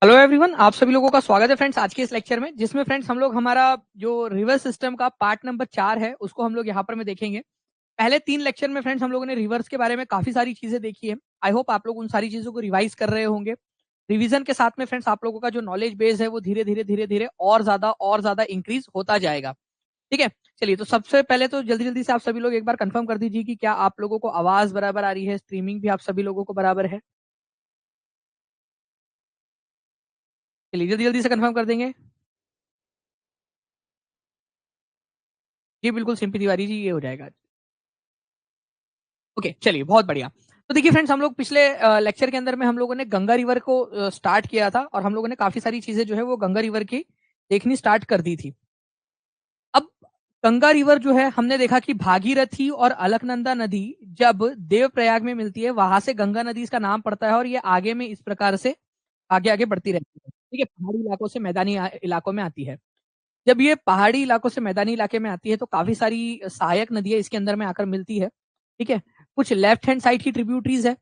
Hello everyone, आप सभी लोगों का स्वागत है फ्रेंड्स आज के इस लेक्चर में, जिसमें फ्रेंड्स हम लोग हमारा जो रिवर सिस्टम का पार्ट नंबर 4 है उसको हम लोग यहाँ पर में देखेंगे। पहले 3 लेक्चर में फ्रेंड्स हम लोगों ने रिवर्स के बारे में काफी सारी चीजें देखी है। आई होप आप लोग उन सारी चीजों को रिवाइज कर रहे होंगे। रिवीजन के साथ में फ्रेंड्स आप लोगों का जो नॉलेज बेस है वो धीरे धीरे और ज्यादा इंक्रीज होता जाएगा। ठीक है, चलिए तो सबसे पहले तो जल्दी जल्दी से आप सभी लोग एक बार कंफर्म कर दीजिए कि क्या आप लोगों को आवाज बराबर आ रही है, स्ट्रीमिंग भी आप सभी लोगों को बराबर है। चलिए जल्दी जल्दी से कंफर्म कर देंगे। जी बिल्कुल सिंपी तिवारी जी, ये हो जाएगा। ओके चलिए बहुत बढ़िया। तो देखिए फ्रेंड्स, हम लोग पिछले लेक्चर के अंदर में हम लोगों ने गंगा रिवर को स्टार्ट किया था और हम लोगों ने काफी सारी चीजें जो है वो गंगा रिवर की देखनी स्टार्ट कर दी थी। अब गंगा रिवर जो है हमने देखा कि भागीरथी और अलकनंदा नदी जब देवप्रयाग में मिलती है, वहां से गंगा नदी इसका नाम पड़ता है और ये आगे में इस प्रकार से आगे आगे बढ़ती रहती है। ठीक है, पहाड़ी इलाकों से मैदानी इलाकों में आती है। जब ये पहाड़ी इलाकों से मैदानी इलाके में आती है तो काफी सारी सहायक नदियां इसके अंदर में आकर मिलती है। ठीक है, कुछ लेफ्ट हैंड साइड की ट्रिब्यूटरीज है,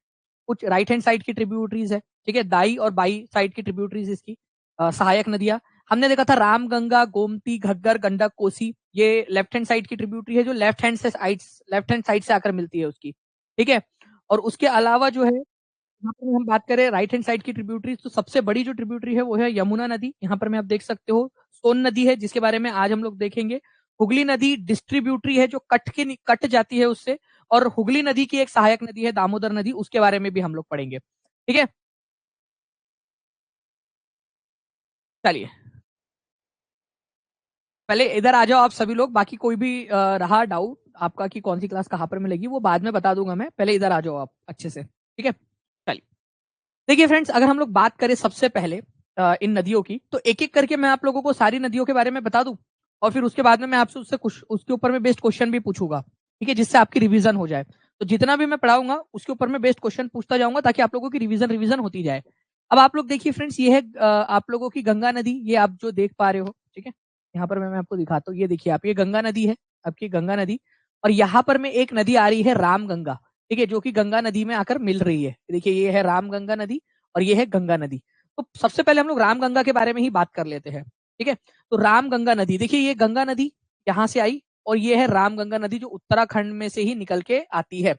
कुछ राइट हैंड साइड की ट्रिब्यूटरीज है। ठीक है, दाई और बाई साइड की ट्रिब्यूटरीज इसकी सहायक नदियां हमने देखा था। रामगंगा, गोमती, घग्गर, गंडक, कोसी, ये लेफ्ट हैंड साइड की ट्रिब्यूटरी है जो लेफ्ट हैंड साइड से आकर मिलती है उसकी। ठीक है, और उसके अलावा जो है यहाँ पर हम बात करें राइट हैंड साइड की ट्रिब्यूटरी, तो सबसे बड़ी जो ट्रिब्यूटरी है वो है यमुना नदी। यहाँ पर में आप देख सकते हो सोन नदी है जिसके बारे में आज हम लोग देखेंगे। हुगली नदी डिस्ट्रीब्यूटरी है जो कट जाती है उससे। और हुगली नदी की एक सहायक नदी है दामोदर नदी, उसके बारे में भी हम लोग पढ़ेंगे। ठीक है, चलिए पहले इधर आ जाओ आप सभी लोग। बाकी कोई भी रहा डाउट आपका कि कौन सी क्लास कहाँ पर में लगी, वो बाद में बता दूंगा मैं। पहले इधर आ जाओ आप अच्छे से। ठीक है, चलिए देखिए फ्रेंड्स, अगर हम लोग बात करें सबसे पहले इन नदियों की, तो एक एक करके मैं आप लोगों को सारी नदियों के बारे में बता दूं और फिर उसके बाद में मैं आपसे उससे कुछ उसके ऊपर में बेस्ड क्वेश्चन भी पूछूंगा। ठीक है, जिससे आपकी रिवीजन हो जाए। तो जितना भी मैं पढ़ाऊंगा उसके ऊपर में बेस्ड क्वेश्चन पूछता जाऊंगा ताकि आप लोगों की रिवीजन रिवीजन होती जाए। अब आप लोग देखिए फ्रेंड्स, ये है आप लोगों की गंगा नदी, ये आप जो देख पा रहे हो। ठीक है, यहाँ पर मैं आपको दिखाता हूँ। ये देखिए आप, ये गंगा नदी है, आपकी गंगा नदी। और यहाँ पर में एक नदी आ रही है रामगंगा। ठीक है, जो कि गंगा नदी में आकर मिल रही है। देखिए ये है रामगंगा नदी और ये है गंगा नदी। तो सबसे पहले हम लोग रामगंगा के बारे में ही बात कर लेते हैं। ठीक है, तो रामगंगा नदी देखिए, ये गंगा नदी यहाँ से आई और ये है रामगंगा नदी जो उत्तराखंड में से ही निकल के आती है।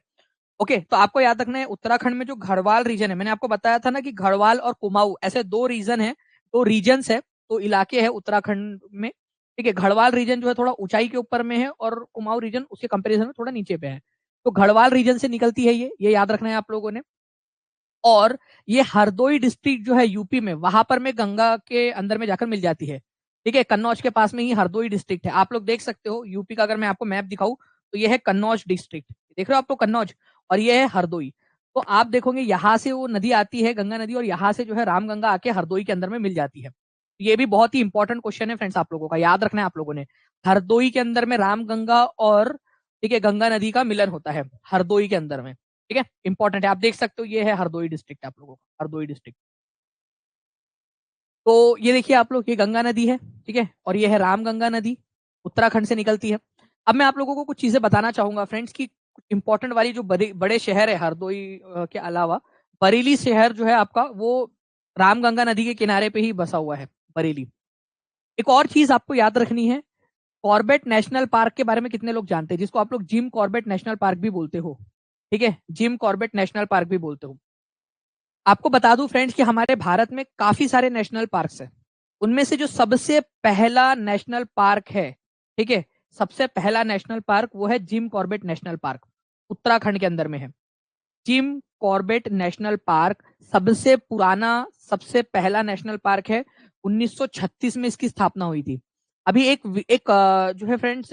ओके, तो आपको याद रखना है उत्तराखंड में जो गढ़वाल रीजन है, मैंने आपको बताया था ना कि गढ़वाल और कुमाऊं ऐसे दो रीजन है, दो रीजन्स है, तो इलाके है उत्तराखंड में। ठीक है, गढ़वाल रीजन जो है थोड़ा ऊंचाई के ऊपर में है और कुमाऊं रीजन उसके कंपेरिजन में थोड़ा नीचे पे है। तो गढ़वाल रीजन से निकलती है ये याद रखना है आप लोगों ने। और ये हरदोई डिस्ट्रिक्ट जो है यूपी में, वहां पर में गंगा के अंदर में जाकर मिल जाती है। ठीक है, कन्नौज के पास में ही हरदोई डिस्ट्रिक्ट है। आप लोग देख सकते हो यूपी का, अगर मैं आपको मैप दिखाऊं तो ये है कन्नौज डिस्ट्रिक्ट, देख रहे हो आप तो कन्नौज, और ये है हरदोई। तो आप देखोगे यहाँ से वो नदी आती है गंगा नदी, और यहाँ से जो है रामगंगा आके हरदोई के अंदर में मिल जाती है। ये भी बहुत ही इंपॉर्टेंट क्वेश्चन है फ्रेंड्स, आप लोगों का याद रखना है आप लोगों ने। हरदोई के अंदर में रामगंगा और ठीक है गंगा नदी का मिलन होता है हरदोई के अंदर में। ठीक है, इंपॉर्टेंट है, आप देख सकते हो ये है हरदोई डिस्ट्रिक्ट, आप लोगों का हरदोई डिस्ट्रिक्ट। तो ये देखिए आप लोग, ये गंगा नदी है। ठीक है, और ये है रामगंगा नदी, उत्तराखंड से निकलती है। अब मैं आप लोगों को कुछ चीजें बताना चाहूंगा फ्रेंड्स की इंपॉर्टेंट वाली, जो बड़े बड़े शहर है हरदोई के अलावा, बरेली शहर जो है आपका, वो रामगंगा नदी के किनारे पे ही बसा हुआ है, बरेली। एक और चीज आपको याद रखनी है, कॉर्बेट नेशनल पार्क के बारे में कितने लोग जानते हैं, जिसको आप लोग जिम कॉर्बेट नेशनल पार्क भी बोलते हो। ठीक है, जिम कॉर्बेट नेशनल पार्क भी बोलते हो। आपको बता दूं फ्रेंड्स कि हमारे भारत में काफी सारे नेशनल पार्क्स हैं। उनमें से जो सबसे पहला नेशनल पार्क है, ठीक है, सबसे पहला नेशनल पार्क वो है Jim Corbett national park, Uttarakhand के अंदर में है। जिम कॉर्बेट नेशनल पार्क सबसे पुराना, सबसे पहला नेशनल पार्क है। 1936 में इसकी स्थापना हुई थी। अभी एक जो है फ्रेंड्स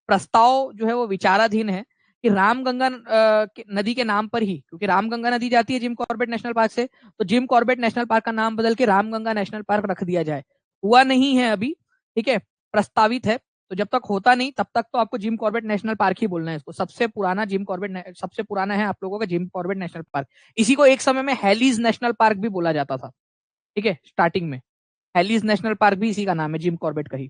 प्रस्ताव जो है वो विचाराधीन है कि रामगंगा नदी के नाम पर ही, क्योंकि रामगंगा नदी जाती है जिम कॉर्बेट नेशनल पार्क से, तो जिम कॉर्बेट नेशनल पार्क का नाम बदल के रामगंगा नेशनल पार्क रख दिया जाए। हुआ नहीं है अभी, ठीक है, प्रस्तावित है। तो जब तक होता नहीं तब तक तो आपको जिम कॉर्बेट नेशनल पार्क ही बोलना है इसको। सबसे पुराना सबसे पुराना है आप लोगों का जिम कॉर्बेट नेशनल पार्क। इसी को एक समय में हेलीज नेशनल पार्क भी बोला जाता था। ठीक है, स्टार्टिंग में हेलीज नेशनल पार्क भी इसी का नाम है, जिम कॉर्बेट का ही।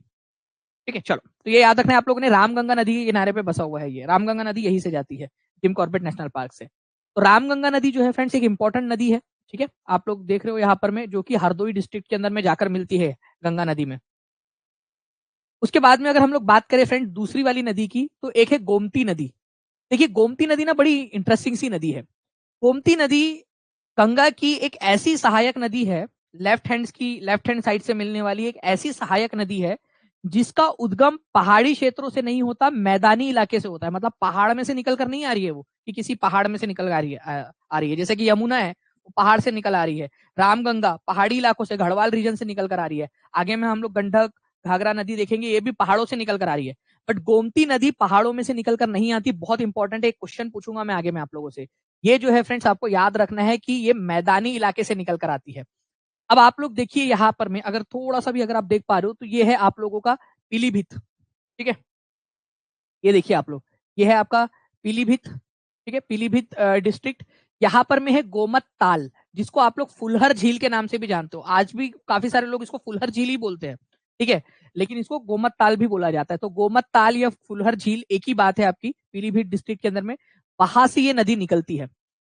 ठीक है, चलो तो ये याद रखना है आप लोगों ने, रामगंगा नदी के किनारे पे बसा हुआ है ये, रामगंगा नदी यहीं से जाती है जिम कॉर्बेट नेशनल पार्क से। तो रामगंगा नदी जो है फ्रेंड्स एक इंपॉर्टेंट नदी है। ठीक है, आप लोग देख रहे हो यहाँ पर में, जो कि हरदोई डिस्ट्रिक्ट के अंदर में जाकर मिलती है गंगा नदी में। उसके बाद में अगर हम लोग बात करें फ्रेंड दूसरी वाली नदी की, तो एक है गोमती नदी। देखिए गोमती नदी ना बड़ी इंटरेस्टिंग सी नदी है। गोमती नदी गंगा की एक ऐसी सहायक नदी है, लेफ्ट हैंड साइड से मिलने वाली एक ऐसी सहायक नदी है जिसका उद्गम पहाड़ी क्षेत्रों से नहीं होता, मैदानी इलाके से होता है। मतलब पहाड़ में से निकल कर नहीं आ रही है वो, कि किसी पहाड़ में से निकल आ रही है, आ रही है। जैसे कि यमुना है, वो पहाड़ से निकल आ रही है। रामगंगा पहाड़ी इलाकों से, गढ़वाल रीजन से निकल कर आ रही है। आगे में हम लोग गंडक, घाघरा नदी देखेंगे, ये भी पहाड़ों से निकल कर आ रही है। बट गोमती नदी पहाड़ों में से निकल कर नहीं आती। बहुत इंपॉर्टेंट है, एक क्वेश्चन पूछूंगा मैं आगे में आप लोगों से। ये जो है फ्रेंड्स आपको याद रखना है कि ये मैदानी इलाके से निकल कर आती है। अब आप लोग देखिए यहाँ पर में अगर थोड़ा सा भी अगर आप देख पा रहे हो, तो ये है आप लोगों का पीलीभीत। ठीक है, ये देखिए आप लोग, ये है आपका पीलीभीत। ठीक है, पीलीभीत डिस्ट्रिक्ट। यहाँ पर में है गोमत ताल, जिसको आप लोग फुलहर झील के नाम से भी जानते हो। आज भी काफी सारे लोग इसको फुलहर झील ही बोलते हैं। ठीक है, लेकिन इसको गोमत ताल भी बोला जाता है। तो गोमत ताल या फुलहर झील एक ही बात है आपकी, पीलीभीत डिस्ट्रिक्ट के अंदर में। वहां से ये नदी निकलती है।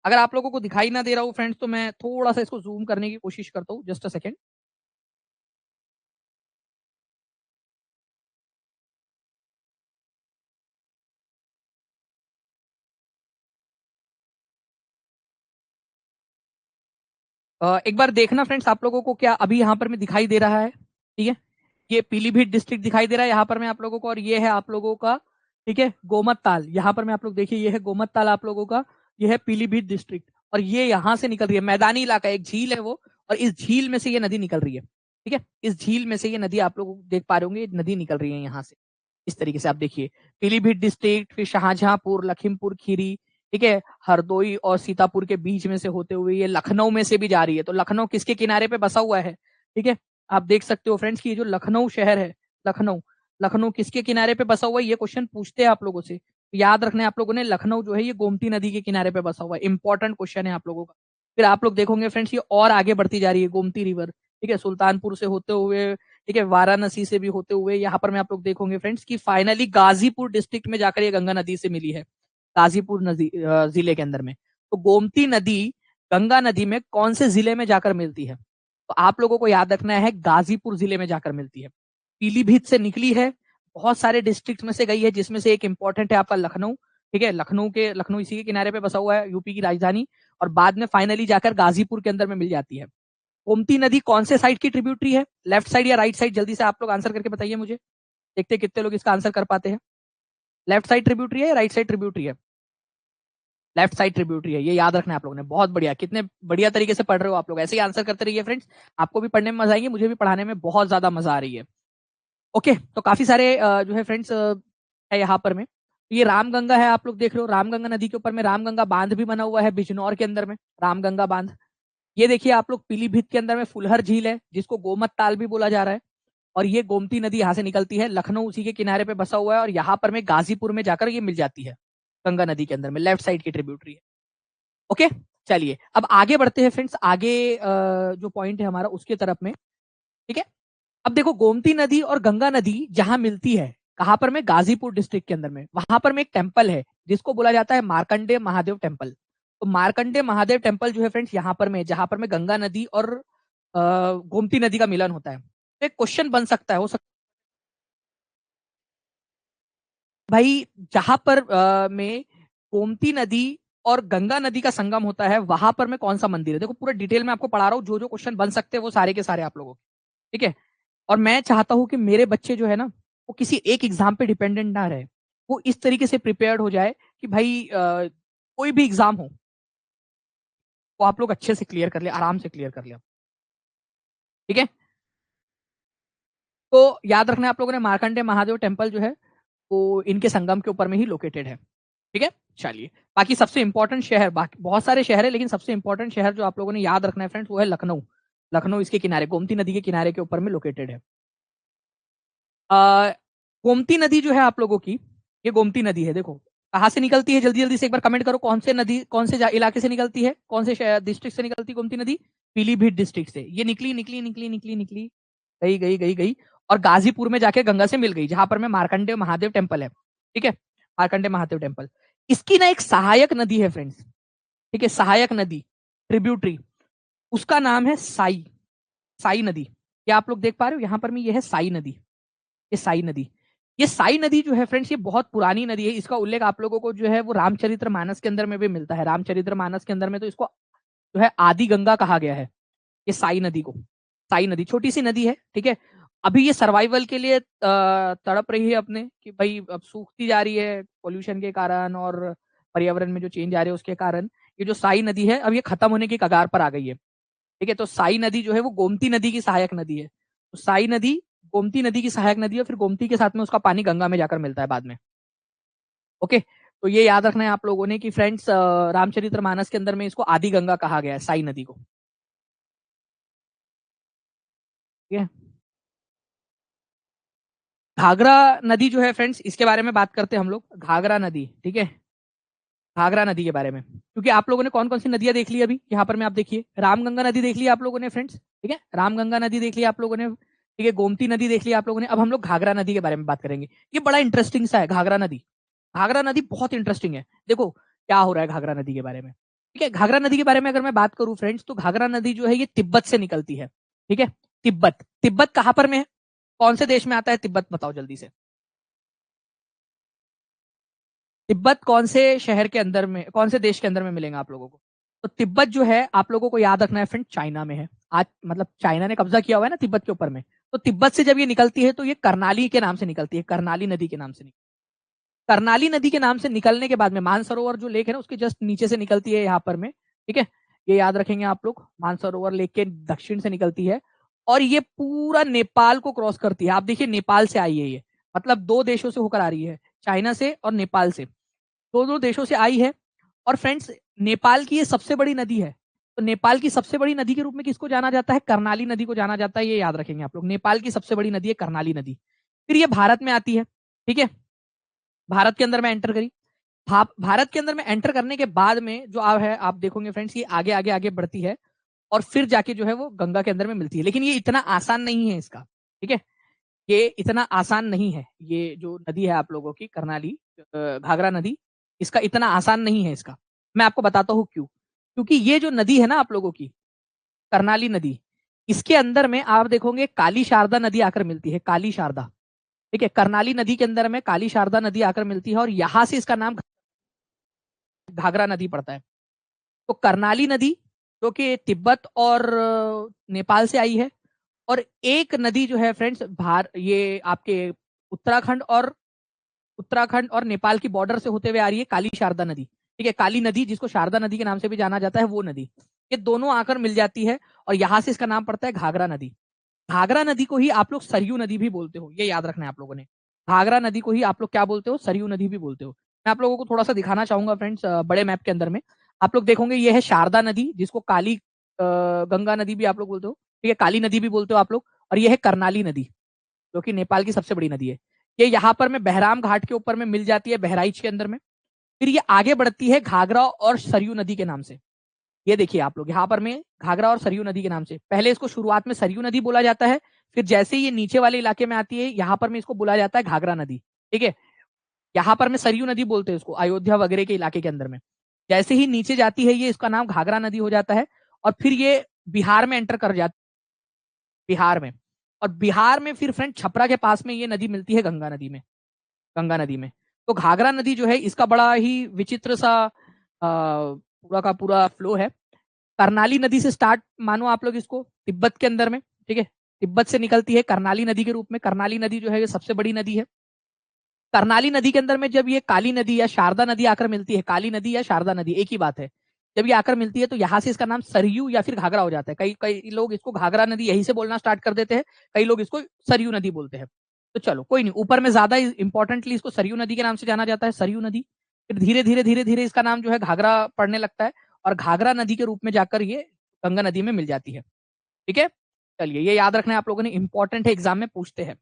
अगर आप लोगों को दिखाई ना दे रहा हो फ्रेंड्स, तो मैं थोड़ा सा इसको जूम करने की कोशिश करता हूँ, जस्ट अ सेकेंड। एक बार देखना फ्रेंड्स आप लोगों को क्या अभी यहाँ पर में दिखाई दे रहा है। ठीक है, ये पीलीभीत डिस्ट्रिक्ट दिखाई दे रहा है यहाँ पर में आप लोगों को, और ये है आप लोगों का, ठीक है, गोमत ताल। यहाँ पर में आप लोग देखिए, ये है गोमत ताल आप लोगों का, ये है पीलीभीत डिस्ट्रिक्ट, और ये यहाँ से निकल रही है। मैदानी इलाका, एक झील है वो, और इस झील में से ये नदी निकल रही है। ठीक है, इस झील में से ये नदी आप लोग देख पा रहे होंगे, नदी निकल रही है यहाँ से। इस तरीके से आप देखिए, पीलीभीत डिस्ट्रिक्ट, फिर शाहजहांपुर, लखीमपुर खीरी, ठीक है, हरदोई और सीतापुर के बीच में से होते हुए ये लखनऊ में से भी जा रही है। तो लखनऊ किसके किनारे पे बसा हुआ है? ठीक है, आप देख सकते हो फ्रेंड्स कि ये जो लखनऊ शहर है, लखनऊ, लखनऊ किसके किनारे पे बसा हुआ है? ये क्वेश्चन पूछते हैं आप लोगों से, तो याद रखना है आप लोगों ने, लखनऊ जो है ये गोमती नदी के किनारे पे बसा हुआ है। इंपॉर्टेंट क्वेश्चन है आप लोगों का। फिर आप लोग देखोगे फ्रेंड्स, ये और आगे बढ़ती जा रही है गोमती रिवर। ठीक है, सुल्तानपुर से होते हुए, ठीक है, वाराणसी से भी होते हुए, यहाँ पर में आप लोग देखोगे फ्रेंड्स कि फाइनली गाजीपुर डिस्ट्रिक्ट में जाकर ये गंगा नदी से मिली है, गाजीपुर नदी जिले के अंदर में। तो गोमती नदी गंगा नदी में कौन से जिले में जाकर मिलती है? तो आप लोगों को याद रखना है, गाजीपुर जिले में जाकर मिलती है। पीलीभीत से निकली है, बहुत सारे डिस्ट्रिक्ट में से गई है, जिसमें से एक इंपॉर्टेंट है आपका लखनऊ। ठीक है, लखनऊ इसी के किनारे पे बसा हुआ है, यूपी की राजधानी। और बाद में फाइनली जाकर गाजीपुर के अंदर में मिल जाती है। गोमती नदी कौन से साइड की ट्रिब्यूटरी है, लेफ्ट साइड या राइट साइड? जल्दी से आप लोग आंसर करके बताइए मुझे, देखते हैं कितने लोग इसका आंसर कर पाते हैं। लेफ्ट साइड ट्रिब्यूटरी है या राइट साइड ट्रिब्यूटरी है? लेफ्ट साइड ट्रिब्यूटरी है, ये याद रखना है आप लोगों ने। बहुत बढ़िया, कितने बढ़िया तरीके से पढ़ रहे हो आप लोग। ऐसे ही आंसर करते रहिए फ्रेंड्स, आपको भी पढ़ने में मजा आएंगे, मुझे भी पढ़ाने में बहुत ज्यादा मजा आ रही है। ओके, तो काफी सारे जो है फ्रेंड्स है यहाँ पर में। ये रामगंगा है, आप लोग देख रहे हो, रामगंगा नदी के ऊपर में रामगंगा बांध भी बना हुआ है बिजनौर के अंदर में, रामगंगा बांध। ये देखिए आप लोग, पीलीभीत के अंदर में फुलहर झील है, जिसको गोमत ताल भी बोला जा रहा है। और ये गोमती नदी यहाँ से निकलती है, लखनऊ उसी के किनारे पे बसा हुआ है, और यहाँ पर में गाजीपुर में जाकर ये मिल जाती है गंगा नदी के अंदर में, लेफ्ट साइड की ट्रिब्यूटरी है। ओके, चलिए अब आगे बढ़ते हैं फ्रेंड्स, आगे जो पॉइंट है हमारा उसके तरफ में। ठीक है, अब देखो गोमती नदी और गंगा नदी जहां मिलती है, कहां पर में? गाजीपुर डिस्ट्रिक्ट के अंदर में। वहां पर में एक टेम्पल है जिसको बोला जाता है मार्कंडेय महादेव टेम्पल। तो मार्कंडेय महादेव टेम्पल जो है फ्रेंड्स यहाँ पर में, जहां पर में गंगा नदी और गोमती नदी का मिलन होता है। तो एक क्वेश्चन बन सकता है, हो सकता भाई, जहां पर में गोमती नदी और गंगा नदी का संगम होता है, वहां पर में कौन सा मंदिर है? देखो पूरा डिटेल में आपको पढ़ा रहा हूँ, जो जो क्वेश्चन बन सकते हैं वो सारे के सारे आप लोगों के। ठीक है, और मैं चाहता हूं कि मेरे बच्चे जो है ना, वो किसी एक एग्जाम पे डिपेंडेंट ना रहे। वो इस तरीके से प्रिपेयर्ड हो जाए कि भाई कोई भी एग्जाम हो, वो आप लोग अच्छे से क्लियर कर ले, आराम से क्लियर कर ले। ठीक है, तो याद रखना है आप लोगों ने, मार्कंडे महादेव टेम्पल जो है वो इनके संगम के ऊपर में ही लोकेटेड है। ठीक है, चलिए बाकी सबसे इंपॉर्टेंट शहर, बाकी बहुत सारे शहर है, लेकिन सबसे इंपॉर्टेंट शहर जो आप लोगों ने याद रखना है फ्रेंड्स, वो है लखनऊ। लखनऊ इसके किनारे, गोमती नदी के किनारे के ऊपर में लोकेटेड है। गोमती नदी जो है आप लोगों की, ये गोमती नदी है, देखो कहाँ से निकलती है, जल्दी जल्दी से एक बार कमेंट करो, कौन से नदी, कौन से इलाके से निकलती है, कौन से डिस्ट्रिक्ट से निकलती है गोमती नदी? पीलीभीत डिस्ट्रिक्ट से ये निकली निकली निकली निकली निकली, गई गई गई गई, और गाजीपुर में जाके गंगा से मिल गई, जहां पर में मार्कंडेय महादेव टेम्पल है। ठीक है, मार्कंडेय महादेव टेम्पल, इसकी ना एक सहायक नदी है फ्रेंड्स। ठीक है, सहायक नदी, ट्रिब्यूटरी, उसका नाम है साई, साई नदी। क्या आप लोग देख पा रहे हो यहाँ पर में, ये है साई नदी, ये साई नदी। ये साई नदी जो है फ्रेंड्स, ये बहुत पुरानी नदी है। इसका उल्लेख आप लोगों को जो है वो रामचरितमानस के अंदर में भी मिलता है। रामचरितमानस के अंदर में तो इसको जो है आदि गंगा कहा गया है, ये साई नदी को। साई नदी छोटी सी नदी है, ठीक है। अभी ये सर्वाइवल के लिए तड़प रही है अपने, कि भाई अब सूखती जा रही है पोल्यूशन के कारण और पर्यावरण में जो चेंज आ रहे हैं उसके कारण। ये जो साई नदी है अब ये खत्म होने की कगार पर आ गई है, ठीक है। तो साई नदी जो है वो गोमती नदी की सहायक नदी है। तो साई नदी गोमती नदी की सहायक नदी है, फिर गोमती के साथ में उसका पानी गंगा में जाकर मिलता है बाद में। ओके, तो ये याद रखना है आप लोगों ने कि फ्रेंड्स, रामचरितमानस के अंदर में इसको आदि गंगा कहा गया है, साई नदी को, ठीक है। घाघरा नदी जो है फ्रेंड्स, इसके बारे में बात करते हैं हम लोग, घाघरा नदी, ठीक है। घाघरा नदी के बारे में, क्योंकि आप लोगों ने कौन कौन सी नदियां देख ली अभी यहाँ पर में, आप देखिए रामगंगा नदी देख ली आप लोगों ने फ्रेंड्स, ठीक है। रामगंगा नदी देख ली आप लोगों ने, ठीक है। गोमती नदी देख ली आप लोगों ने। अब हम लोग घाघरा नदी के बारे में बात करेंगे। ये बड़ा इंटरेस्टिंग सा है घाघरा नदी। घाघरा नदी बहुत इंटरेस्टिंग है। देखो क्या हो रहा है घाघरा नदी के बारे में, ठीक है। घाघरा नदी के बारे में अगर मैं बात करूं फ्रेंड्स, तो घाघरा नदी जो है ये तिब्बत से निकलती है, ठीक है। तिब्बत, तिब्बत कहां पर में है, कौन से देश में आता है तिब्बत, बताओ जल्दी से। तिब्बत कौन से शहर के अंदर में, कौन से देश के अंदर में मिलेगा आप लोगों को। तो तिब्बत जो है आप लोगों को याद रखना है फ्रेंड, चाइना में है। आज मतलब चाइना ने कब्जा किया हुआ है ना तिब्बत के ऊपर में। तो तिब्बत से जब ये निकलती है तो ये करनाली के नाम से निकलती है, करनाली नदी के नाम से निकलती है। करनाली नदी के नाम से निकलने के बाद में मानसरोवर जो लेक है ना उसके जस्ट नीचे से निकलती है यहाँ पर में, ठीक है। ये याद रखेंगे आप लोग, मानसरोवर लेक के दक्षिण से निकलती है और ये पूरा नेपाल को क्रॉस करती है। आप देखिए नेपाल से आई है ये, मतलब दो देशों से होकर आ रही है, चाइना से और नेपाल से, दोनों देशों से आई है। और फ्रेंड्स, नेपाल की ये सबसे बड़ी नदी है। तो नेपाल की सबसे बड़ी नदी के रूप में किसको जाना जाता है, करनाली नदी को जाना जाता है। ये याद रखेंगे आप लोग, नेपाल की सबसे बड़ी नदी है करनाली नदी। फिर ये भारत में आती है, ठीक है। भारत के अंदर में एंटर करी। भारत के अंदर में एंटर करने के बाद में जो है आप देखोगे फ्रेंड्स, ये आगे आगे आगे बढ़ती है और फिर जाके जो है वो गंगा के अंदर में मिलती है। लेकिन ये इतना आसान नहीं है इसका, ठीक है। ये इतना आसान नहीं है, ये जो नदी है आप लोगों की करनाली घाघरा नदी, इसका इतना आसान नहीं है इसका। मैं आपको बताता हूँ क्यों। क्योंकि ये जो नदी है ना आप लोगों की करनाली नदी, इसके अंदर में आप देखोगे काली शारदा नदी आकर मिलती है, काली शारदा, ठीक है। करनाली नदी के अंदर में काली शारदा नदी आकर मिलती है और यहां से इसका नाम घाघरा नदी पड़ता है। तो करनाली नदी जो कि तिब्बत और नेपाल से आई है, और एक नदी जो है फ्रेंड्स ये आपके उत्तराखंड और नेपाल की बॉर्डर से होते हुए आ रही है, काली शारदा नदी, ठीक है। काली नदी जिसको शारदा नदी के नाम से भी जाना जाता है, वो नदी, ये दोनों आकर मिल जाती है और यहां से इसका नाम पड़ता है घाघरा नदी। घाघरा नदी को ही आप लोग सरयू नदी भी बोलते हो, ये याद रखना है आप लोगों ने। घाघरा नदी को ही आप लोग क्या बोलते हो, सरयू नदी भी बोलते हो। मैं आप लोगों को थोड़ा सा दिखाना चाहूंगा फ्रेंड्स, बड़े मैप के अंदर में आप लोग देखोगे ये है शारदा नदी, जिसको काली गंगा नदी भी आप लोग बोलते हो, ठीक है, काली नदी भी बोलते हो आप लोग। और ये है करनाली नदी जो कि नेपाल की सबसे बड़ी नदी है। ये यहाँ पर में बहराम घाट के ऊपर में मिल जाती है, बहराइच के अंदर में। फिर ये आगे बढ़ती है घाघरा और सरयू नदी के नाम से। ये देखिए आप लोग यहाँ पर में घाघरा और सरयू नदी के नाम से, पहले इसको शुरुआत में सरयू नदी बोला जाता है, फिर जैसे ही ये नीचे वाले इलाके में आती है यहाँ पर में इसको बोला जाता है घाघरा नदी, ठीक है। यहाँ पर में सरयू नदी बोलते हैं इसको, अयोध्या वगैरह के इलाके के अंदर में। जैसे ही नीचे जाती है ये, इसका नाम घाघरा नदी हो जाता है और फिर ये बिहार में एंटर कर जाती है, बिहार में। और बिहार में फिर फ्रेंड छपरा के पास में ये नदी मिलती है गंगा नदी में, गंगा नदी में। तो घाघरा नदी जो है इसका बड़ा ही विचित्र सा पूरा का पूरा फ्लो है। करनाली नदी से स्टार्ट मानो आप लोग इसको, तिब्बत के अंदर में, ठीक है। तिब्बत से निकलती है करनाली नदी के रूप में। करनाली नदी जो है ये सबसे बड़ी नदी है। करनाली नदी के अंदर में जब ये काली नदी या शारदा नदी आकर मिलती है, काली नदी या शारदा नदी एक ही बात है, जब ये आकर मिलती है तो यहाँ से इसका नाम सरयू या फिर घाघरा हो जाता है। कई कई लोग इसको घाघरा नदी यही से बोलना स्टार्ट कर देते हैं, कई लोग इसको सरयू नदी बोलते हैं। तो चलो कोई नहीं, ऊपर में ज्यादा इंपॉर्टेंटली इसको सरयू नदी के नाम से जाना जाता है, सरयू नदी। फिर धीरे धीरे धीरे धीरे इसका नाम जो है घाघरा पड़ने लगता है और घाघरा नदी के रूप में जाकर ये गंगा नदी में मिल जाती है, ठीक है। चलिए ये याद रखना है आप लोगों ने, इंपॉर्टेंट है, एग्जाम में पूछते हैं,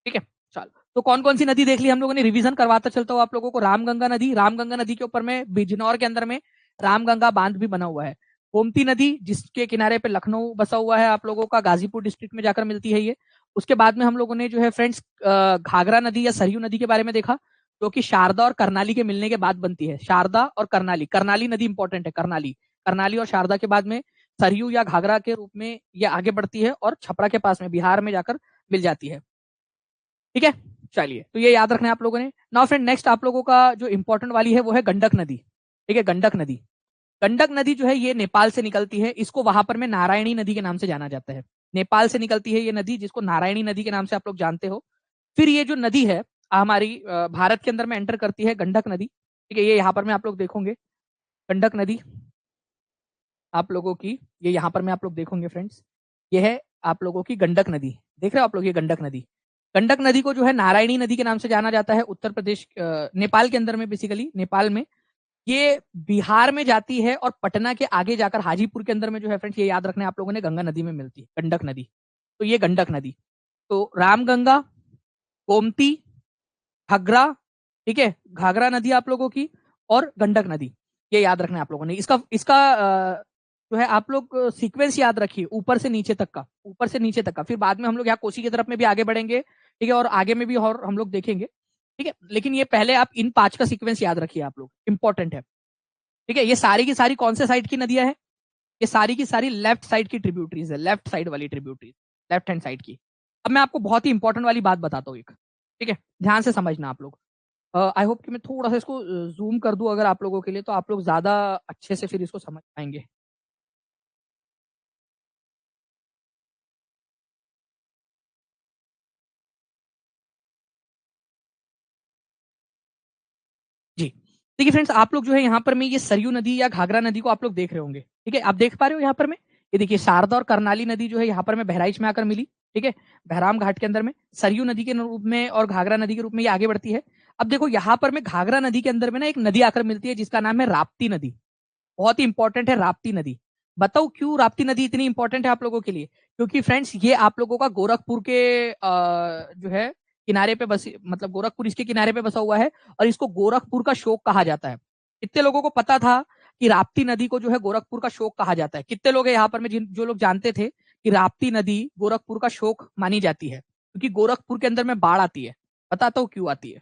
ठीक है। चलो, तो कौन कौन सी नदी देख ली हम लोगों ने, रिवीजन करवाता चलता हूँ आप लोगों को। रामगंगा नदी, रामगंगा नदी के ऊपर में बिजनौर के अंदर में रामगंगा बांध भी बना हुआ है। गोमती नदी जिसके किनारे पे लखनऊ बसा हुआ है आप लोगों का, गाजीपुर डिस्ट्रिक्ट में जाकर मिलती है ये। उसके बाद में हम लोगों ने जो है फ्रेंड्स घाघरा नदी या सरयू नदी के बारे में देखा, जो कि शारदा और करनाली के मिलने के बाद बनती है। शारदा और करनाली, करनाली नदी इंपॉर्टेंट है, करनाली, करनाली और शारदा के बाद में सरयू या घाघरा के रूप में ये आगे बढ़ती है और छपरा के पास में बिहार में जाकर मिल जाती है। ठीक है, चलिए, तो ये याद रखना है आप लोगों ने। नाउ फ्रेंड, नेक्स्ट आप लोगों का जो इंपॉर्टेंट वाली है वो है गंडक नदी। ठीक है, गंडक नदी। गंडक नदी जो है ये नेपाल से निकलती है, इसको वहां पर में नारायणी नदी के नाम से जाना जाता है। नेपाल से निकलती है ये नदी, जिसको नारायणी नदी के नाम से आप लोग जानते हो। फिर ये जो नदी है हमारी भारत के अंदर में एंटर करती है, गंडक नदी। ठीक है, ये यहाँ पर में आप लोग देखोगे गंडक नदी आप लोगों की, ये यहाँ पर में आप लोग देखोगे फ्रेंड्स, ये है आप लोगों की गंडक नदी। देख रहे हो आप लोग, ये गंडक नदी। गंडक नदी को जो है नारायणी नदी के नाम से जाना जाता है उत्तर प्रदेश नेपाल के अंदर में, बेसिकली नेपाल में। ये बिहार में जाती है और पटना के आगे जाकर हाजीपुर के अंदर में जो है फ्रेंड्स, ये याद रखना है आप लोगों ने, गंगा नदी में मिलती है गंडक नदी। तो ये गंडक नदी, तो रामगंगा, गोमती, घाघरा, ठीक है, घाघरा नदी आप लोगों की, और गंडक नदी, ये याद रखना है आप लोगों ने। इसका इसका जो है आप लोग सीक्वेंस याद रखिए, ऊपर से नीचे तक का, ऊपर से नीचे तक का। फिर बाद में हम लोग यहाँ कोसी की तरफ में भी आगे बढ़ेंगे, ठीक है, और आगे में भी और हम लोग देखेंगे। ठीक है, लेकिन ये पहले आप इन 5 का सीक्वेंस याद रखिए आप लोग, इंपॉर्टेंट है। ठीक है, ये सारी की सारी कौन से साइड की नदियां हैं? ये सारी की सारी लेफ्ट साइड की ट्रिब्यूटरीज है, लेफ्ट साइड वाली ट्रिब्यूटरीज, लेफ्ट हैंड साइड की। अब मैं आपको बहुत ही इंपॉर्टेंट वाली बात बताता हूँ एक, ठीक है, ध्यान से समझना आप लोग। आई होप कि मैं थोड़ा सा इसको जूम कर दूं अगर आप लोगों के लिए, तो आप लोग ज्यादा अच्छे से फिर इसको समझ पाएंगे। जी, देखिए फ्रेंड्स, आप लोग जो है यहाँ पर में ये सरयू नदी या घाघरा नदी को आप लोग देख रहे होंगे। ठीक है, आप देख पा रहे हो यहाँ पर में, ये देखिए शारदा और करनाली नदी जो है यहाँ पर में बहराइच में आकर मिली। ठीक है, बहराम घाट के अंदर में सरयू नदी के रूप में और घाघरा नदी के रूप में ये आगे बढ़ती है। अब देखो यहाँ पर में घाघरा नदी के अंदर में ना एक नदी आकर मिलती है जिसका नाम है राप्ती नदी। बहुत ही इंपॉर्टेंट है राप्ती नदी। बताओ क्यों राप्ती नदी इतनी इंपॉर्टेंट है आप लोगों के लिए? क्योंकि फ्रेंड्स ये आप लोगों का गोरखपुर के जो है किनारे पे बसी, मतलब गोरखपुर इसके किनारे पे बसा हुआ है, और इसको गोरखपुर का शोक कहा जाता है। कितने लोगों को पता था कि राप्ती नदी को जो है गोरखपुर का शोक कहा जाता है? कितने लोग हैं यहाँ पर में जिन जो लोग जानते थे कि राप्ती नदी गोरखपुर का शोक मानी जाती है? क्योंकि गोरखपुर के अंदर में बाढ़ आती है। बताता हूँ क्यों आती है।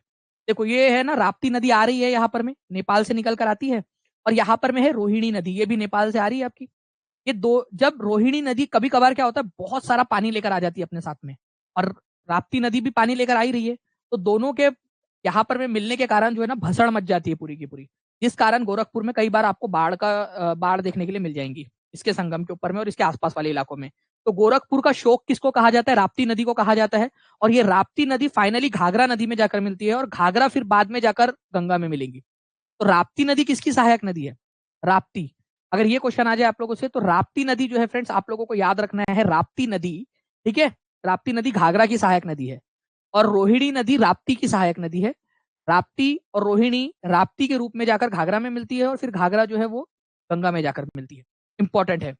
देखो ये है ना, राप्ती नदी आ रही है यहाँ पर में, नेपाल से निकल कर आती है, और यहाँ पर में है रोहिणी नदी, ये भी नेपाल से आ रही है आपकी। ये दो, जब रोहिणी नदी कभी कभार क्या होता है, बहुत सारा पानी लेकर आ जाती है अपने साथ में, और राप्ती नदी भी पानी लेकर आ ही रही है, तो दोनों के यहाँ पर में मिलने के कारण जो है ना भसड़ मच जाती है पूरी की पूरी, जिस कारण गोरखपुर में कई बार आपको बाढ़ देखने के लिए मिल जाएंगी इसके संगम के ऊपर में और इसके आसपास वाले इलाकों में। तो गोरखपुर का शोक किसको कहा जाता है? राप्ती नदी को कहा जाता है। और ये राप्ती नदी फाइनली घाघरा नदी में जाकर मिलती है, और घाघरा फिर बाद में जाकर गंगा में मिलेंगी। तो राप्ती नदी किसकी सहायक नदी है? राप्ती। अगर ये क्वेश्चन आ जाए आप लोगों से, तो राप्ती नदी जो है फ्रेंड्स आप लोगों को याद रखना है, राप्ती नदी, ठीक है, राप्ती नदी घाघरा की सहायक नदी है, और रोहिणी नदी राप्ती की सहायक नदी है। राप्ती और रोहिणी राप्ती के रूप में जाकर घाघरा में मिलती है, और फिर घाघरा जो है वो गंगा में जाकर मिलती है। इंपॉर्टेंट है।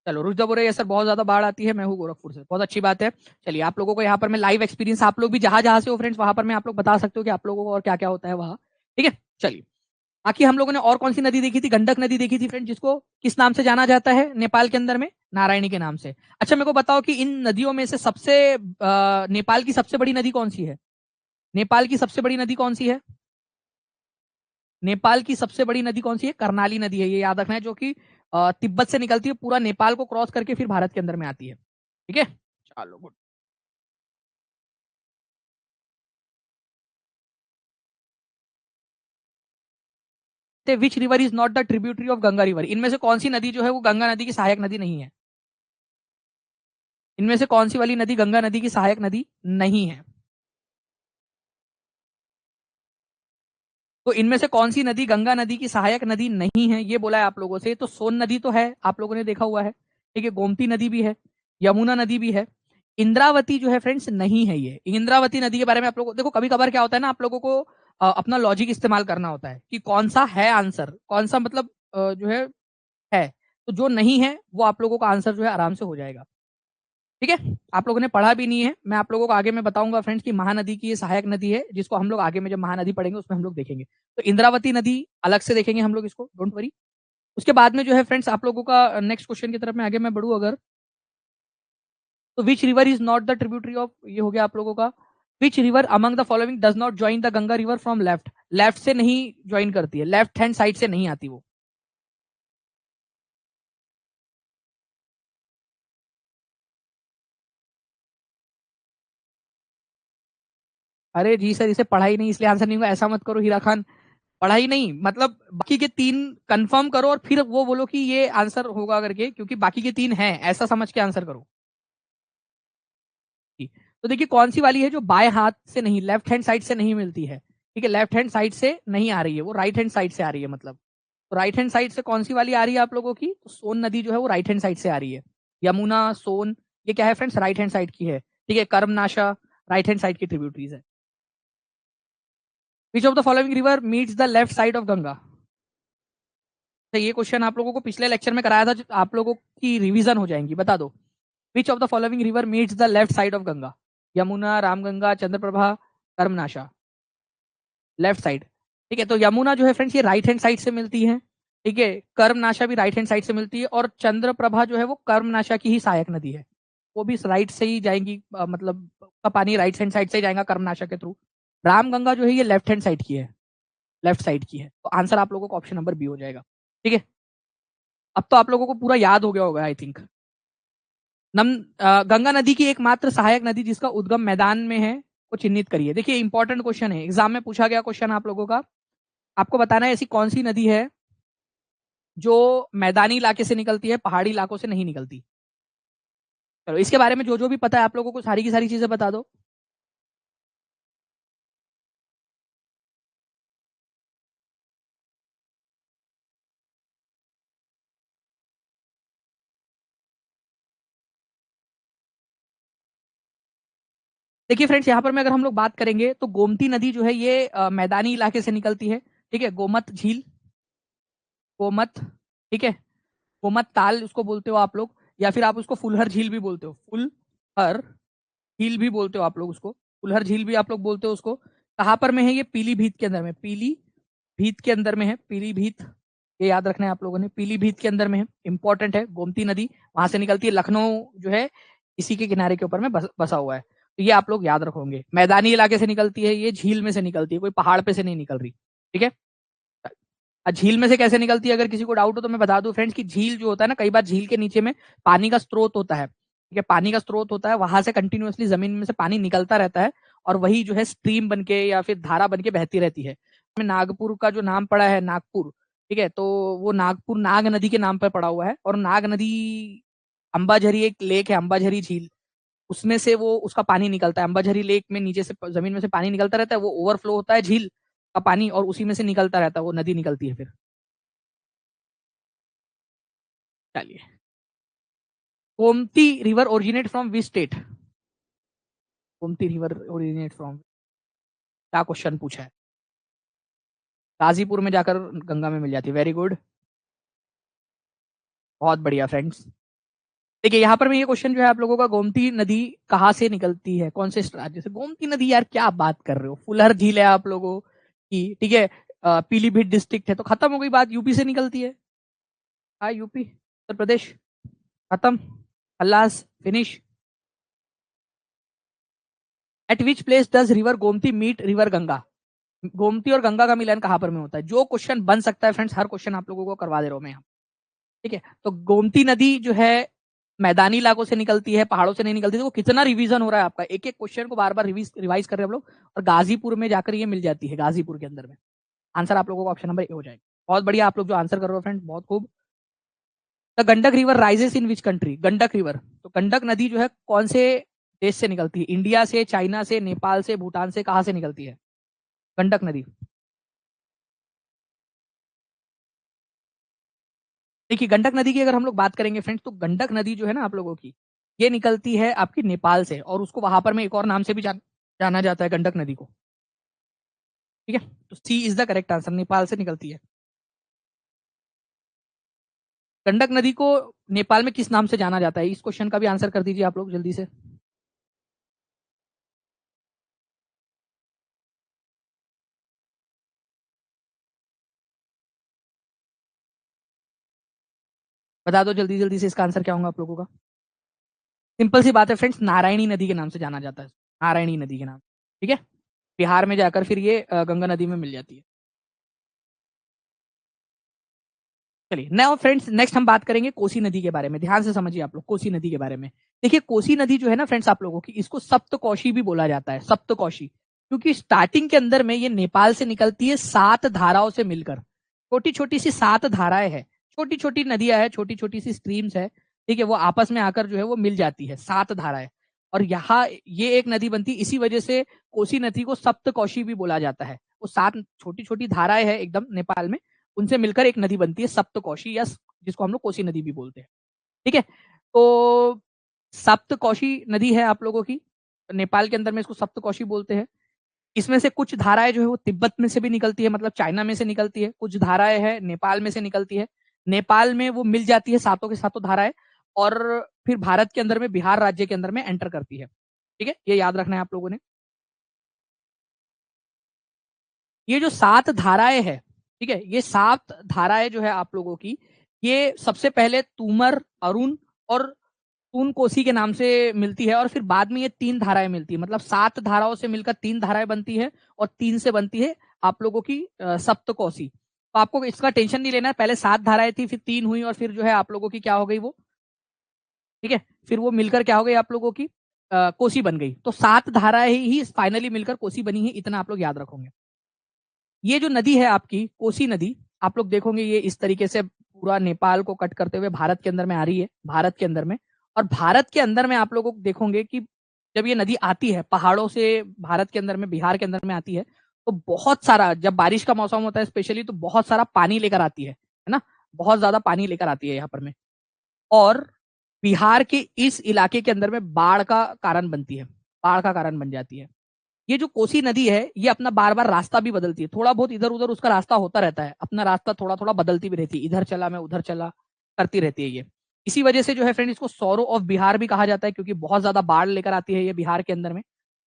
चलो, रुचदा बोल रहे हैं सर बहुत ज्यादा बाढ़ आती है, मैं हूँ गोरखपुर से, बहुत अच्छी बात है। चलिए, आप लोगों को यहाँ पर मैं लाइव एक्सपीरियंस, आप लोग भी जहां जहां से हो फ्रेंड्स वहां पर मैं आप लोग बता सकते हो कि आप लोगों को और क्या क्या होता है वहां। ठीक है, चलिए, बाकी हम लोगों ने और कौन सी नदी देखी थी? गंडक नदी देखी थी फ्रेंड, जिसको किस नाम से जाना जाता है नेपाल के अंदर में? नारायणी के नाम से। अच्छा, मेरे को बताओ कि इन नदियों में से नेपाल की सबसे बड़ी नदी कौन सी है? नेपाल की सबसे बड़ी नदी कौन सी है? नेपाल की सबसे बड़ी नदी कौन सी है? कर्नाली नदी है, ये याद रखना है, जो कि तिब्बत से निकलती है, पूरा नेपाल को क्रॉस करके फिर भारत के अंदर में आती है। ठीक है, चलो good. Which river is not the tributary of Ganga river? इनमें से कौन सी नदी जो है वो गंगा नदी की सहायक नदी नहीं है? इनमें से कौन सी वाली नदी गंगा नदी की सहायक नदी नहीं है? तो इनमें से कौन सी नदी गंगा नदी की सहायक नदी नहीं है, ये बोला है आप लोगों से। तो सोन नदी तो है, आप लोगों ने देखा हुआ है, ठीक है, गोमती नदी भी है, यमुना नदी भी है। इंद्रावती जो है फ्रेंड्स नहीं है। ये इंद्रावती नदी के बारे में आप लोगों को देखो, कभी कभार क्या होता है ना, आप लोगों को अपना लॉजिक इस्तेमाल करना होता है कि कौन सा है आंसर, कौन सा मतलब जो है। तो जो नहीं है वो आप लोगों का आंसर जो है आराम से हो जाएगा। ठीक है, आप लोगों ने पढ़ा भी नहीं है, मैं आप लोगों को आगे में बताऊंगा फ्रेंड्स कि महानदी की ये सहायक नदी है, जिसको हम लोग आगे में जब महानदी पढ़ेंगे उसमें हम लोग देखेंगे। तो इंद्रावती नदी अलग से देखेंगे हम लोग इसको, डोंट वरी। उसके बाद में जो है फ्रेंड्स आप लोगों का नेक्स्ट क्वेश्चन की तरफ में आगे मैं बढ़ू अगर, तो विच river is not the tributary of, ये हो गया आप लोगों का, which river among the following does not join the Ganga river from left, left से नहीं ज्वाइन करती है, लेफ्ट हैंड साइड से नहीं आती वो। अरे जी सर, इसे पढ़ाई नहीं इसलिए आंसर नहीं होगा, ऐसा मत करो हीरा खान। पढ़ाई नहीं मतलब बाकी के 3 कंफर्म करो और फिर वो बोलो कि ये आंसर होगा करके, क्योंकि बाकी के 3 हैं, ऐसा समझ के आंसर करो। तो देखिए कौन सी वाली है जो बाएं हाथ से नहीं, लेफ्ट हैंड साइड से नहीं मिलती है। ठीक है, लेफ्ट हैंड साइड से नहीं आ रही है, वो राइट हैंड साइड से आ रही है मतलब। तो राइट हैंड साइड से कौन सी वाली आ रही है आप लोगों की, तो सोन नदी जो है वो राइट हैंड साइड से आ रही है। यमुना, सोन, ये क्या है फ्रेंड्स, राइट हैंड साइड की है। ठीक है, कर्मनाशा राइट हैंड साइड की ट्रिब्यूटरीज है। Which of the following river meets the left side of Ganga. तो ये क्वेश्चन आप लोगों को पिछले लेक्चर में कराया था, जो आप लोगों की रिवीजन हो जाएंगी, बता दो। Which of the following river meets the left side of Ganga, Yamuna, Ramganga, Chandraprabha, Karmanasha. Left side. ठीक है, तो यमुना जो है फ्रेंड्स ये राइट हैंड साइड से मिलती है। ठीक है, कर्मनाशा भी राइट हैंड साइड से मिलती है, और चंद्रप्रभा जो है वो कर्मनाशा की ही सहायक नदी है, वो भी राइट से ही जाएंगी, मतलब का पानी राइट हैंड साइड से ही जाएगा कर्मनाशा के थ्रू। रामगंगा जो है ये लेफ्ट हैंड साइड की है, लेफ्ट साइड की है, तो आंसर आप लोगों को ऑप्शन नंबर बी हो जाएगा। ठीक है, अब तो आप लोगों को पूरा याद हो गया होगा आई थिंक। गंगा नदी की एकमात्र सहायक नदी जिसका उद्गम मैदान में है वो चिन्हित करिए। देखिए इंपॉर्टेंट क्वेश्चन है, एग्जाम में पूछा गया क्वेश्चन आप लोगों का। आपको बताना है ऐसी कौन सी नदी है जो मैदानी इलाके से निकलती है, पहाड़ी इलाकों से नहीं निकलती। चलो इसके बारे में जो जो भी पता है आप लोगों को सारी की सारी चीजें बता दो। देखिए फ्रेंड्स, यहाँ पर में अगर हम लोग बात करेंगे तो गोमती नदी जो है ये मैदानी इलाके से निकलती है। ठीक है, गोमत झील, गोमत, ठीक है, गोमत ताल उसको बोलते हो आप लोग, या फिर आप उसको फुलहर झील भी बोलते हो, फुलहर झील भी बोलते हो आप लोग उसको, फुलहर झील भी आप लोग बोलते हो उसको। कहाँ पर में है ये, पीलीभीत के अंदर में, पीलीभीत के अंदर में है, पीलीभीत, ये याद रखना है आप लोगों ने, पीलीभीत के अंदर में है, इंपॉर्टेंट है। गोमती नदी वहां से निकलती है, लखनऊ जो है इसी के किनारे के ऊपर में बसा हुआ है, तो ये आप लोग याद रखोगे। मैदानी इलाके से निकलती है, ये झील में से निकलती है, कोई पहाड़ पे से नहीं निकल रही। ठीक है, झील में से कैसे निकलती है अगर किसी को डाउट हो तो मैं बता दूं फ्रेंड्स कि झील जो होता है ना, कई बार झील के नीचे में पानी का स्रोत होता है। ठीक है, पानी का स्रोत होता है, वहां से कंटिन्यूअसली जमीन में से पानी निकलता रहता है, और वही जो है स्ट्रीम बन के या फिर धारा बन के बहती रहती है। नागपुर का जो नाम पड़ा है, नागपुर, ठीक है, तो वो नागपुर नाग नदी के नाम पर पड़ा हुआ है, और नाग नदी, अंबाझरी एक लेक है, अंबाझरी झील, उसमें से वो उसका पानी निकलता है। अंबाझरी लेक में नीचे से जमीन में से पानी निकलता रहता है, वो ओवरफ्लो होता है झील का पानी, और उसी में से निकलता रहता है, वो नदी निकलती है फिर। चलिए, Gomti river originate from which state, Gomti river originate from, क्या क्वेश्चन पूछा है। गाजीपुर में जाकर गंगा में मिल जाती है, वेरी गुड, बहुत बढ़िया फ्रेंड्स। देखिए यहाँ पर मैं ये क्वेश्चन जो है आप लोगों का, गोमती नदी कहाँ से निकलती है, कौन से राज्य से। गोमती नदी यार क्या बात कर रहे हो, फुलहर झील है आप लोगों की, ठीक है, पीलीभीत डिस्ट्रिक्ट है, तो खत्म हो गई बात, यूपी से निकलती है। हाँ यूपी, उत्तर प्रदेश, खत्म, खल्लास, finish. At which place does river Gomti meet river Ganga, Gomti और गंगा का मिलन कहां पर में होता है। जो क्वेश्चन बन सकता है फ्रेंड्स, हर क्वेश्चन आप लोगों को करवा दे रहा हूं मैं यहाँ। ठीक है, तो गोमती नदी जो है मैदानी इलाकों से निकलती है, पहाड़ों से नहीं निकलती। तो वो कितना रिवीजन हो रहा है आपका, एक एक क्वेश्चन को बार बार रिवाइज कर रहे हैं हम लोग, और गाजीपुर में जाकर ये मिल जाती है, गाजीपुर के अंदर में। आंसर आप लोगों को ऑप्शन नंबर ए हो जाएगा। बहुत बढ़िया आप लोग जो आंसर कर रहे हो फ्रेंड्स, बहुत खूब। The Gandak river rises in which country, Gandak river, तो गंडक नदी जो है कौन से देश से निकलती है, इंडिया से, चाइना से, नेपाल से, भूटान से, कहां से निकलती है गंडक नदी। देखिए गंडक नदी की अगर हम लोग बात करेंगे फ्रेंड्स, तो गंडक नदी जो है ना आप लोगों की, ये निकलती है आपकी नेपाल से, और उसको वहां पर में एक और नाम से भी जाना जाता है गंडक नदी को। ठीक है, तो C is the correct answer, Nepal से निकलती है। गंडक नदी को नेपाल में किस नाम से जाना जाता है, इस क्वेश्चन का भी आंसर कर दीजिए आप लोग जल्दी से। बता दो जल्दी जल्दी से, इसका आंसर क्या होगा आप लोगों का। सिंपल सी बात है फ्रेंड्स, नारायणी नदी के नाम से जाना जाता है, नारायणी नदी के नाम। ठीक है, बिहार में जाकर फिर ये गंगा नदी में मिल जाती है। चलिए नाउ फ्रेंड्स, नेक्स्ट हम बात करेंगे कोसी नदी के बारे में। ध्यान से समझिए आप लोग कोसी नदी के बारे में। देखिए कोसी नदी जो है ना फ्रेंड्स, आप लोगों की, इसको सप्तकोशी भी बोला जाता है, सप्तकोशी, क्योंकि स्टार्टिंग के अंदर में ये नेपाल से निकलती है 7 धाराओं से मिलकर। छोटी छोटी सी 7 धाराएं हैं, छोटी छोटी नदियां है, छोटी छोटी सी स्ट्रीम्स है, ठीक है, वो आपस में आकर जो है वो मिल जाती है, 7 धाराएं। और यहाँ ये एक नदी बनती, इसी वजह से कोसी नदी को सप्तकोशी भी बोला जाता है। वो 7 छोटी छोटी धाराएं है एकदम नेपाल में, उनसे मिलकर एक नदी बनती है सप्तकोशी, या जिसको हम लोग कोसी नदी भी बोलते हैं। ठीक है, तो सप्तकोशी नदी है आप लोगों की, नेपाल के अंदर में इसको सप्तकोशी बोलते हैं। इसमें से कुछ धाराएं जो है वो तिब्बत में से भी निकलती है, मतलब चाइना में से निकलती है, कुछ धाराएं है नेपाल में से निकलती है, नेपाल में वो मिल जाती है सातों के सातों धाराएं, और फिर भारत के अंदर में बिहार राज्य के अंदर में एंटर करती है। ठीक है, ये याद रखना है आप लोगों ने। ये जो 7 धाराएं है, ठीक है, ये 7 धाराएं जो है आप लोगों की, ये सबसे पहले तूमर, अरुण और तून कोसी के नाम से मिलती है, और फिर बाद में ये 3 धाराएं मिलती है, मतलब 7 धाराओं से मिलकर 3 धाराएं बनती है, और 3 से बनती है आप लोगों की सप्तकोसी। तो आपको इसका टेंशन नहीं लेना है, पहले 7 धाराएं थी, फिर 3 हुई, और फिर जो है आप लोगों की क्या हो गई वो, ठीक है, फिर वो मिलकर क्या हो गई आप लोगों की कोसी बन गई। तो 7 धाराएं ही फाइनली मिलकर कोसी बनी है, इतना आप लोग याद रखोगे। ये जो नदी है आपकी कोसी नदी, आप लोग देखोगे ये इस तरीके से पूरा नेपाल को कट करते हुए भारत के अंदर में आ रही है, भारत के अंदर में। और भारत के अंदर में आप लोगों को देखोगे कि जब ये नदी आती है पहाड़ों से भारत के अंदर में, बिहार के अंदर में आती है, तो बहुत सारा, जब बारिश का मौसम होता है स्पेशली, तो बहुत सारा पानी लेकर आती है ना, बहुत ज्यादा पानी लेकर आती है यहाँ पर में। और बिहार के इस इलाके के अंदर में बाढ़ का कारण बनती है, बाढ़ का कारण बन जाती है। ये जो कोसी नदी है ये अपना बार बार रास्ता भी बदलती है, थोड़ा बहुत इधर उधर उसका रास्ता होता रहता है, अपना रास्ता थोड़ा थोड़ा बदलती भी रहती है, इधर चला मैं उधर चला करती रहती है ये। इसी वजह से जो है फ्रेंड इसको सौरो ऑफ बिहार भी कहा जाता है, क्योंकि बहुत ज्यादा बाढ़ लेकर आती है ये बिहार के अंदर में।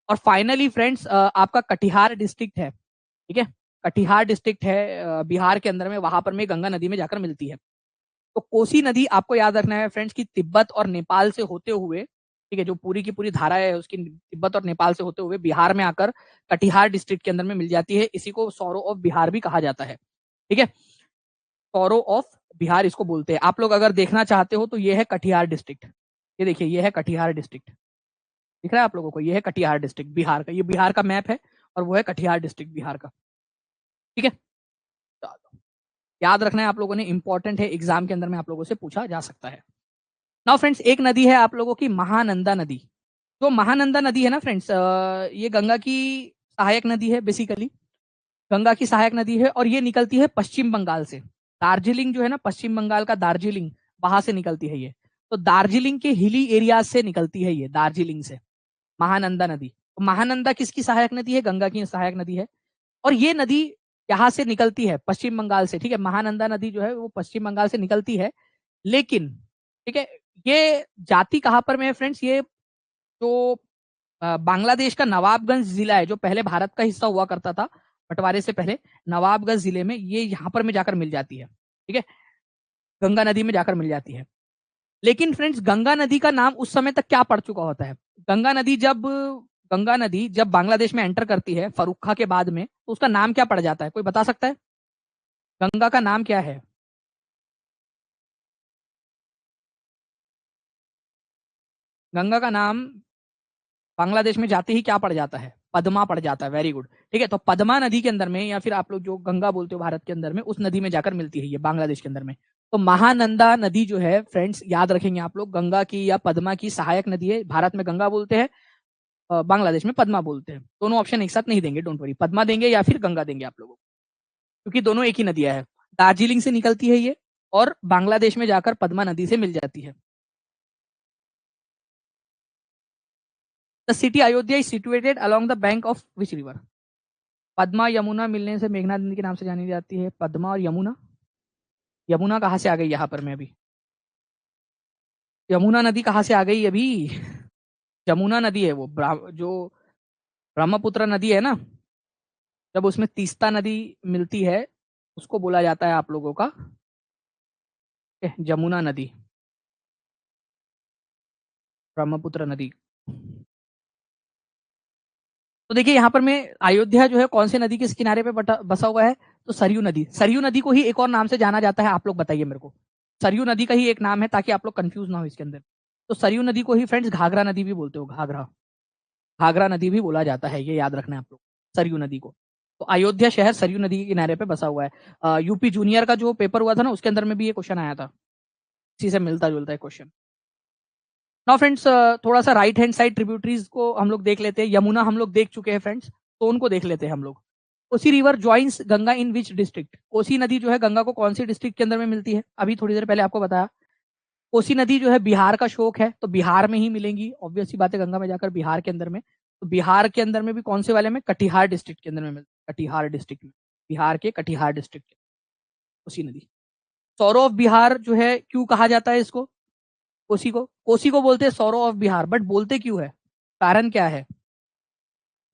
और फाइनली फ्रेंड्स आपका कटिहार डिस्ट्रिक्ट है, ठीक है, कटिहार डिस्ट्रिक्ट है बिहार के अंदर में, वहां पर में गंगा नदी में जाकर मिलती है। तो कोसी नदी आपको याद रखना है फ्रेंड्स की तिब्बत और नेपाल से होते हुए, ठीक है, जो पूरी की पूरी धारा है उसकी तिब्बत और नेपाल से होते हुए बिहार में आकर कटिहार डिस्ट्रिक्ट के अंदर में मिल जाती है। इसी को सौरो ऑफ बिहार भी कहा जाता है। ठीक है, सौरो ऑफ बिहार इसको बोलते हैं। आप लोग अगर देखना चाहते हो तो ये है कटिहार डिस्ट्रिक्ट, ये देखिए ये है कटिहार डिस्ट्रिक्ट, दिख रहा है आप लोगों को, ये है कटिहार डिस्ट्रिक्ट बिहार का, ये बिहार का मैप है, और वो है कटिहार डिस्ट्रिक्ट बिहार का। ठीक है, याद रखना है आप लोगों ने, इंपॉर्टेंट है, एग्जाम के अंदर में आप लोगों से पूछा जा सकता है। नाउ फ्रेंड्स, एक नदी है आप लोगों की महानंदा नदी। जो महानंदा नदी है ना फ्रेंड्स, ये गंगा की सहायक नदी है बेसिकली, गंगा की सहायक नदी है, और ये निकलती है पश्चिम बंगाल से। दार्जिलिंग जो है ना, पश्चिम बंगाल का दार्जिलिंग, वहां से निकलती है ये। तो दार्जिलिंग के हिली एरियाज से निकलती है ये, दार्जिलिंग से महानंदा नदी। तो महानंदा किसकी सहायक नदी है? गंगा की सहायक नदी है। और ये नदी यहाँ से निकलती है पश्चिम बंगाल से, ठीक है, महानंदा नदी जो है वो पश्चिम बंगाल से निकलती है। लेकिन ठीक है, ये जाति कहां पर में है फ्रेंड्स, ये जो बांग्लादेश का नवाबगंज जिला है, जो पहले भारत का हिस्सा हुआ करता था बंटवारे से पहले, नवाबगंज जिले में ये यहाँ पर में जाकर मिल जाती है। ठीक है, गंगा नदी में जाकर मिल जाती है। लेकिन फ्रेंड्स गंगा नदी का नाम उस समय तक क्या पड़ चुका होता है? गंगा नदी जब गंगा नदी जब बांग्लादेश में एंटर करती है फरुखा के बाद में, तो उसका नाम क्या पड़ जाता है, कोई बता सकता है? गंगा का नाम क्या है? गंगा का नाम बांग्लादेश में जाते ही क्या पड़ जाता है? पद्मा पड़ जाता है। Very good. ठीक है, तो पद्मा नदी के अंदर में, या फिर आप लोग जो गंगा बोलते हो भारत के अंदर में, उस नदी में जाकर मिलती है ये बांग्लादेश के अंदर में। तो महानंदा नदी जो है फ्रेंड्स, याद रखेंगे आप लोग, गंगा की या पद्मा की सहायक नदी है। भारत में गंगा बोलते हैं, बांग्लादेश में पद्मा बोलते हैं। दोनों ऑप्शन एक साथ नहीं देंगे, डोंट वरी, पद्मा देंगे या फिर गंगा देंगे आप लोगों को, क्योंकि दोनों एक ही नदियां है। दार्जिलिंग से निकलती है ये, और बांग्लादेश में जाकर पद्मा नदी से मिल जाती है। The city Ayodhya is situated along the bank of which river? Padma Yamuna मिलने से मेघना नदी के नाम से जानी जाती है। पद्मा और यमुना, यमुना कहाँ से आ गई यहाँ पर में अभी? यमुना नदी कहाँ से आ गई अभी? यमुना नदी है वो, जो ब्रह्मपुत्र नदी है ना, जब उसमें तीस्ता नदी मिलती है, उसको बोला जाता है आप लोगों का यमुना नदी, ब्रह्मपुत्र नदी। तो देखिए यहाँ पर मैं अयोध्या जो है कौन से नदी के किनारे पे बसा हुआ है, तो सरयू नदी। सरयू नदी को ही एक और नाम से जाना जाता है, आप लोग बताइए मेरे को। सरयू नदी का ही एक नाम है, ताकि आप लोग कंफ्यूज ना हो इसके अंदर। तो सरयू नदी को ही फ्रेंड्स घाघरा नदी भी बोलते हो, घाघरा घाघरा नदी भी बोला जाता है, ये याद रखना है आप लोग, सरयू नदी को। तो अयोध्या शहर सरयू नदी के किनारे पे बसा हुआ है। यूपी जूनियर का जो पेपर हुआ था ना, उसके अंदर में भी ये क्वेश्चन आया था, इसी से मिलता जुलता है क्वेश्चन। नाउ फ्रेंड्स, थोड़ा सा राइट हैंड साइड ट्रिब्यूटरीज को हम लोग देख लेते हैं। यमुना हम लोग देख चुके हैं फ्रेंड्स, सोन को देख लेते हैं हम लोग। Kosi river joins Ganga in which district? Kosi नदी जो है गंगा को कौन सी डिस्ट्रिक्ट के अंदर में मिलती है? अभी थोड़ी देर पहले आपको बताया। कोसी नदी जो है बिहार का शोक है, तो बिहार में ही मिलेंगी, ऑब्वियस सी बात है, गंगा में जाकर बिहार के अंदर में। तो बिहार के अंदर में भी कौन से वाले में? कटिहार डिस्ट्रिक्ट के अंदर में मिलती है, कटिहार डिस्ट्रिक्ट में, बिहार के कटिहार डिस्ट्रिक्ट कोसी नदी। सौरो ऑफ बिहार जो है, क्यों कहा जाता है इसको? कोसी को बोलते हैं सौरो ऑफ बिहार, बट बोलते क्यों है? कारण क्या है?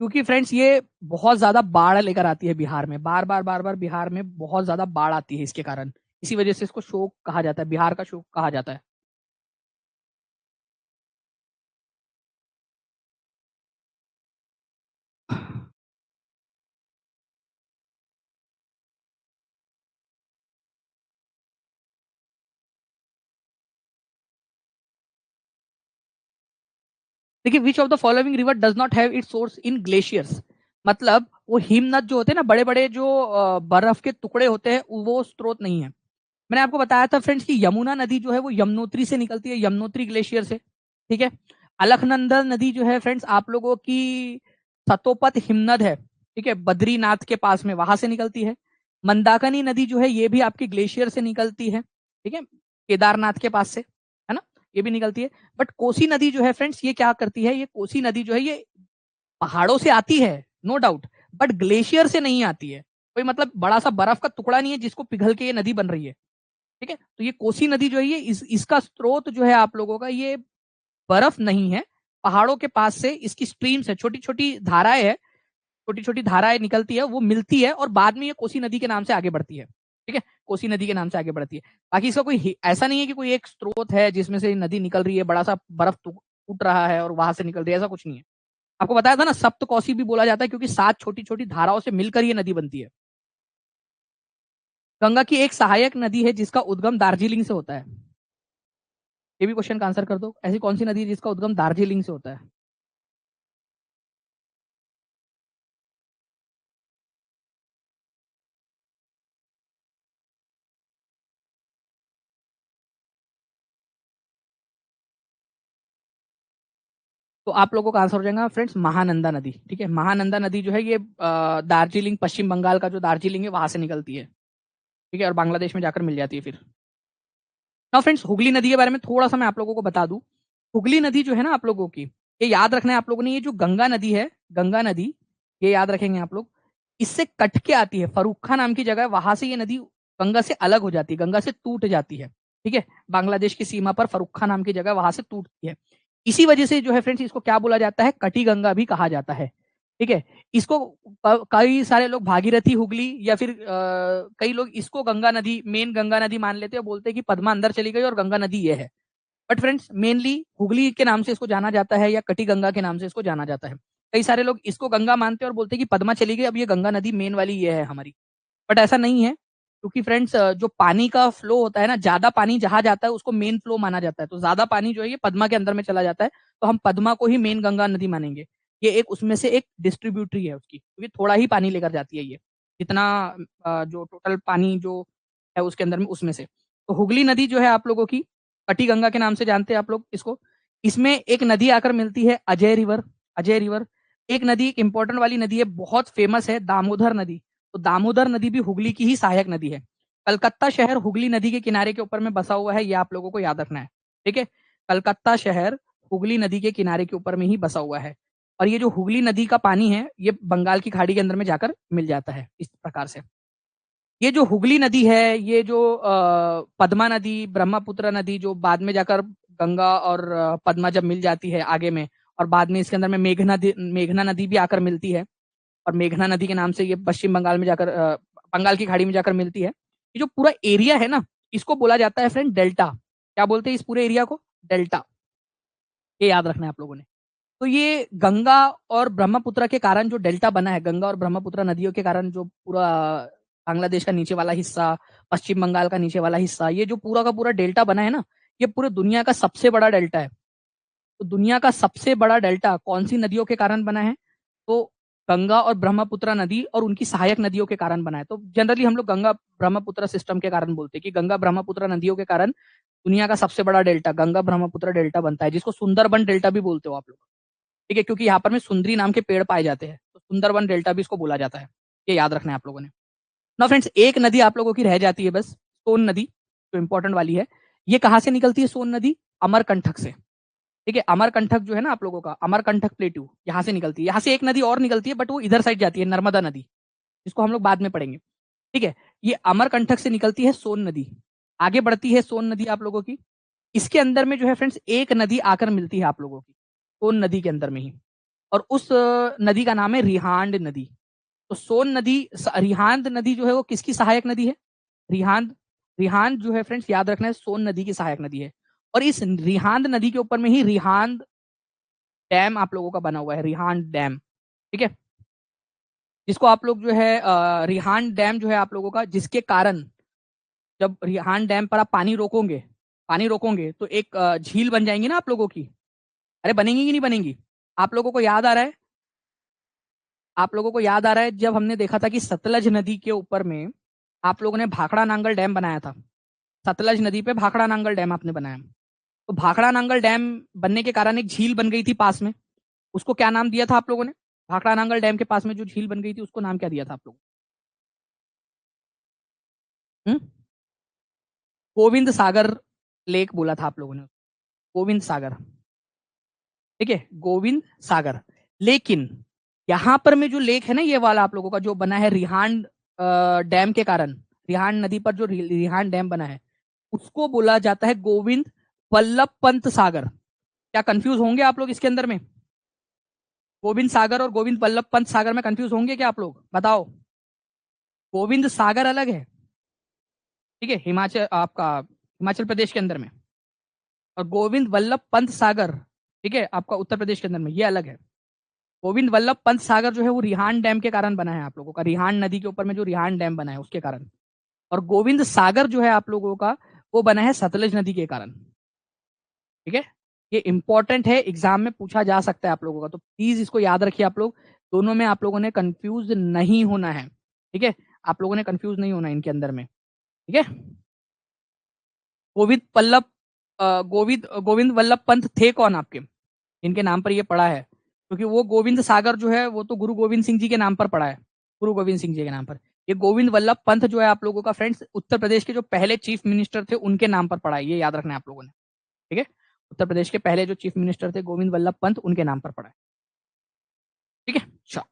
क्योंकि फ्रेंड्स ये बहुत ज्यादा बाढ़ लेकर आती है बिहार में, बार बार बार बार बिहार में बहुत ज्यादा बाढ़ आती है इसके कारण। इसी वजह से इसको शोक कहा जाता है, बिहार का शोक कहा जाता है। देखिए, which of the following river does not have it's source in glaciers? मतलब वो हिमनद जो होते हैं ना, बड़े बड़े जो बर्फ के टुकड़े होते हैं, वो स्रोत नहीं है। मैंने आपको बताया था फ्रेंड्स कि यमुना नदी जो है वो यमुनोत्री से निकलती है, यमुनोत्री ग्लेशियर से। ठीक है। अलखनंदा नदी जो है फ्रेंड्स आप लोगों की सतोपत हिमनद है, ठीक है, बद्रीनाथ के पास में, वहां से निकलती है। मंदाकिनी नदी जो है ये भी आपकी ग्लेशियर से निकलती है, ठीक है, केदारनाथ के पास से, है ना, ये भी निकलती है। बट कोसी नदी जो है फ्रेंड्स ये क्या करती है, ये कोसी नदी जो है ये पहाड़ों से आती है, नो डाउट, बट ग्लेशियर से नहीं आती है। कोई मतलब बड़ा सा बर्फ का टुकड़ा नहीं है जिसको पिघल के ये नदी बन रही है। ठीक है। तो ये कोसी नदी जो है ये इसका स्रोत जो है आप लोगों का, ये बर्फ नहीं है, पहाड़ों के पास से इसकी स्ट्रीम्स है, छोटी छोटी धाराएं है, छोटी छोटी धाराएं निकलती है, वो मिलती है और बाद में ये कोसी नदी के नाम से आगे बढ़ती है। ठीक है, कोसी नदी के नाम से आगे बढ़ती है। बाकी इसका कोई ऐसा नहीं है कि कोई एक स्रोत है जिसमें से नदी निकल रही है, बड़ा सा बर्फ टूट रहा है और वहां से निकल रही है, ऐसा कुछ नहीं है। आपको बताया था ना, सप्त कोसी भी बोला जाता है क्योंकि 7 छोटी छोटी धाराओं से मिलकर ये नदी बनती है। गंगा की एक सहायक नदी है जिसका उद्गम दार्जिलिंग से होता है। ये भी क्वेश्चन का आंसर कर दो, ऐसी कौन सी नदी है जिसका उद्गम दार्जिलिंग से होता है? तो आप लोगों का आंसर हो जाएगा फ्रेंड्स महानंदा नदी। ठीक है, महानंदा नदी जो है ये दार्जिलिंग, पश्चिम बंगाल का जो दार्जिलिंग है वहां से निकलती है। ठीक है, और बांग्लादेश में जाकर मिल जाती है फिर। नाउ फ्रेंड्स, हुगली नदी के बारे में थोड़ा सा मैं आप लोगों को बता दूं। हुगली नदी जो है ना आप लोगों की, ये याद रखना है आप लोगों ने, ये जो गंगा नदी है, गंगा नदी, ये याद रखेंगे आप लोग, इससे कट के आती है, फरुखा नाम की जगह है, वहां से ये नदी गंगा से अलग हो जाती है, गंगा से टूट जाती है। ठीक है, बांग्लादेश की सीमा पर फरुखा नाम की जगह, वहां से टूटती है। इसी वजह से जो है फ्रेंड्स इसको क्या बोला जाता है, कटी गंगा भी कहा जाता है। ठीक है। इसको कई सारे लोग भागीरथी हुगली या फिर कई लोग इसको गंगा नदी, मेन गंगा नदी मान लेते हैं, बोलते हैं कि पद्मा अंदर चली गई और गंगा नदी ये है। बट फ्रेंड्स मेनली हुगली के नाम से इसको जाना जाता है, या कटी गंगा के नाम से इसको जाना जाता है। कई सारे लोग इसको गंगा मानते हैं और बोलते हैं कि पद्मा चली गई, अब ये गंगा नदी मेन वाली ये है हमारी। बट ऐसा नहीं है, क्योंकि फ्रेंड्स जो पानी का फ्लो होता है ना, ज्यादा पानी जहां जाता है उसको मेन फ्लो माना जाता है, तो ज्यादा पानी जो है ये पद्मा के अंदर में चला जाता है, तो हम पद्मा को ही मेन गंगा नदी मानेंगे। ये एक उसमें से एक डिस्ट्रीब्यूटरी है उसकी, क्योंकि थोड़ा ही पानी लेकर जाती है ये, जितना जो टोटल पानी जो है उसके अंदर में, उसमें से। तो हुगली नदी जो है आप लोगों की कटी गंगा के नाम से जानते हैं आप लोग इसको। इसमें एक नदी आकर मिलती है, अजय रिवर, अजय रिवर। एक नदी, एक इंपॉर्टेंट वाली नदी है, बहुत फेमस है, दामोदर नदी। तो दामोदर नदी भी हुगली की ही सहायक नदी है। कलकत्ता शहर हुगली नदी के किनारे के ऊपर में बसा हुआ है, ये आप लोगों को याद रखना है। ठीक है, कलकत्ता शहर हुगली नदी के किनारे के ऊपर में ही बसा हुआ है। और ये जो हुगली नदी का पानी है ये बंगाल की खाड़ी के अंदर में जाकर मिल जाता है, इस प्रकार से। ये जो हुगली नदी है, ये जो पद्मा नदी, ब्रह्मपुत्र नदी, जो बाद में जाकर गंगा और पद्मा जब मिल जाती है आगे में, और बाद में इसके अंदर में मेघना नदी भी आकर मिलती है, और मेघना नदी के नाम से ये पश्चिम बंगाल में जाकर बंगाल की खाड़ी में जाकर मिलती है। ये जो पूरा एरिया है ना, इसको बोला जाता है फ्रेंड डेल्टा। क्या बोलते हैं इस पूरे एरिया को? डेल्टा। ये याद रखना है आप लोगों ने। तो ये गंगा और ब्रह्मपुत्र के कारण जो डेल्टा बना है, गंगा और ब्रह्मपुत्र नदियों के कारण जो पूरा बांग्लादेश का नीचे वाला हिस्सा, पश्चिम बंगाल का नीचे वाला हिस्सा, ये जो पूरा का पूरा डेल्टा बना है ना, ये पूरे दुनिया का सबसे बड़ा डेल्टा है। तो दुनिया का सबसे बड़ा डेल्टा कौन सी नदियों के कारण बना है? तो गंगा और ब्रह्मपुत्र नदी और उनकी सहायक नदियों के कारण बना है। तो जनरली हम लोग गंगा ब्रह्मपुत्र सिस्टम के कारण बोलते हैं कि गंगा ब्रह्मपुत्र नदियों के कारण दुनिया का सबसे बड़ा डेल्टा गंगा ब्रह्मपुत्र डेल्टा बनता है, जिसको सुंदरबन डेल्टा भी बोलते हो आप लोग। ठीक है, क्योंकि यहाँ पर में सुंदरी नाम के पेड़ पाए जाते हैं, तो सुंदरबन डेल्टा भी इसको बोला जाता है। ये याद रखना है आप लोगों ने। ना फ्रेंड्स, एक नदी आप लोगों की रह जाती है बस, सोन नदी, जो इंपॉर्टेंट वाली है। ये कहाँ से निकलती है सोन नदी? अमरकंटक से। ठीक है, अमरकंटक जो है ना आप लोगों का, अमरकंटक प्लेटू, यहाँ से निकलती है। यहाँ से एक नदी और निकलती है, बट वो इधर साइड जाती है, नर्मदा नदी, जिसको हम लोग बाद में पढ़ेंगे। ठीक है, ये अमरकंटक से निकलती है सोन नदी, आगे बढ़ती है सोन नदी आप लोगों की। इसके अंदर में जो है फ्रेंड्स एक नदी आकर मिलती है आप लोगों की, सोन नदी के अंदर में ही, और उस नदी का नाम है रिहांड नदी। तो सोन नदी, रिहांद नदी जो है वो किसकी सहायक नदी है? रिहांद, रिहांद जो है फ्रेंड्स याद रखना है सोन नदी की सहायक नदी है। और इस रिहांद नदी के ऊपर में ही रिहांद डैम आप लोगों का बना हुआ है, रिहांड डैम। ठीक है, जिसको आप लोग जो है रिहांड डैम जो है आप लोगों का, जिसके कारण जब रिहांड डैम पर आप पानी रोकोगे तो एक झील बन जाएंगी ना आप लोगों की। अरे बनेंगी कि नहीं बनेंगी? आप लोगों को याद आ रहा है, आप लोगों को याद आ रहा है जब हमने देखा था कि सतलज नदी के ऊपर में आप लोगों ने भाखड़ा नांगल डैम बनाया था। सतलज नदी पे भाखड़ा नांगल डैम आपने बनाया। तो भाखड़ा नांगल डैम बनने के कारण एक झील बन गई थी पास में, उसको क्या नाम दिया था आप लोगों ने? भाखड़ा नांगल डैम के पास में जो झील बन गई थी उसको नाम क्या दिया था आप लोग? हम्म? गोविंद सागर लेक बोला था आप लोगों ने, गोविंद सागर। ठीक है, गोविंद सागर। लेकिन यहां पर में जो लेक है ना, ये वाला आप लोगों का जो बना है रिहांड डैम के कारण, रिहांड नदी पर जो रिहांड डैम बना है, उसको बोला जाता है गोविंद वल्लभ पंत सागर। क्या कंफ्यूज होंगे आप लोग इसके अंदर में? गोविंद सागर और गोविंद वल्लभ पंत सागर में कंफ्यूज होंगे क्या आप लोग? बताओ। गोविंद सागर अलग है, ठीक है, हिमाचल आपका, हिमाचल प्रदेश के अंदर में। और गोविंद वल्लभ पंत सागर, ठीक है, आपका उत्तर प्रदेश के अंदर में, ये अलग है। गोविंद वल्लभ पंत सागर जो है वो रिहांड डैम के कारण बना है आप लोगों का, रिहांड नदी के ऊपर में जो रिहांड डैम बना है उसके कारण। और गोविंद सागर जो है आप लोगों का, वो बना है सतलज नदी के कारण। ठीक है, ये इंपॉर्टेंट है, एग्जाम में पूछा जा सकता है आप लोगों का, तो प्लीज इसको याद रखिए आप लोग। दोनों में आप लोगों ने कंफ्यूज नहीं होना है। ठीक है, आप लोगों ने कंफ्यूज नहीं होना है इनके अंदर में। ठीक है, गोविंद वल्लभ गोविंद वल्लभ पंत थे कौन आपके, इनके नाम पर ये पड़ा है? क्योंकि वो गोविंद सागर जो है वो तो गुरु गोविंद सिंह जी के नाम पर पड़ा है, गुरु गोविंद सिंह जी के नाम पर। ये गोविंद वल्लभ पंत जो है आप लोगों का फ्रेंड्स, उत्तर प्रदेश के जो पहले चीफ मिनिस्टर थे उनके नाम पर पड़ा है, ये याद रखना है आप लोगों ने। ठीक है, उत्तर प्रदेश के पहले जो चीफ मिनिस्टर थे गोविंद वल्लभ पंत, उनके नाम पर पड़ा है। ठीक है, अच्छा।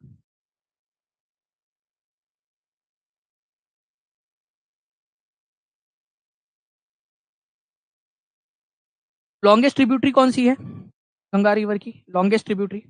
लॉन्गेस्ट ट्रिब्यूटरी कौन सी है गंगा रिवर की? Longest tributary?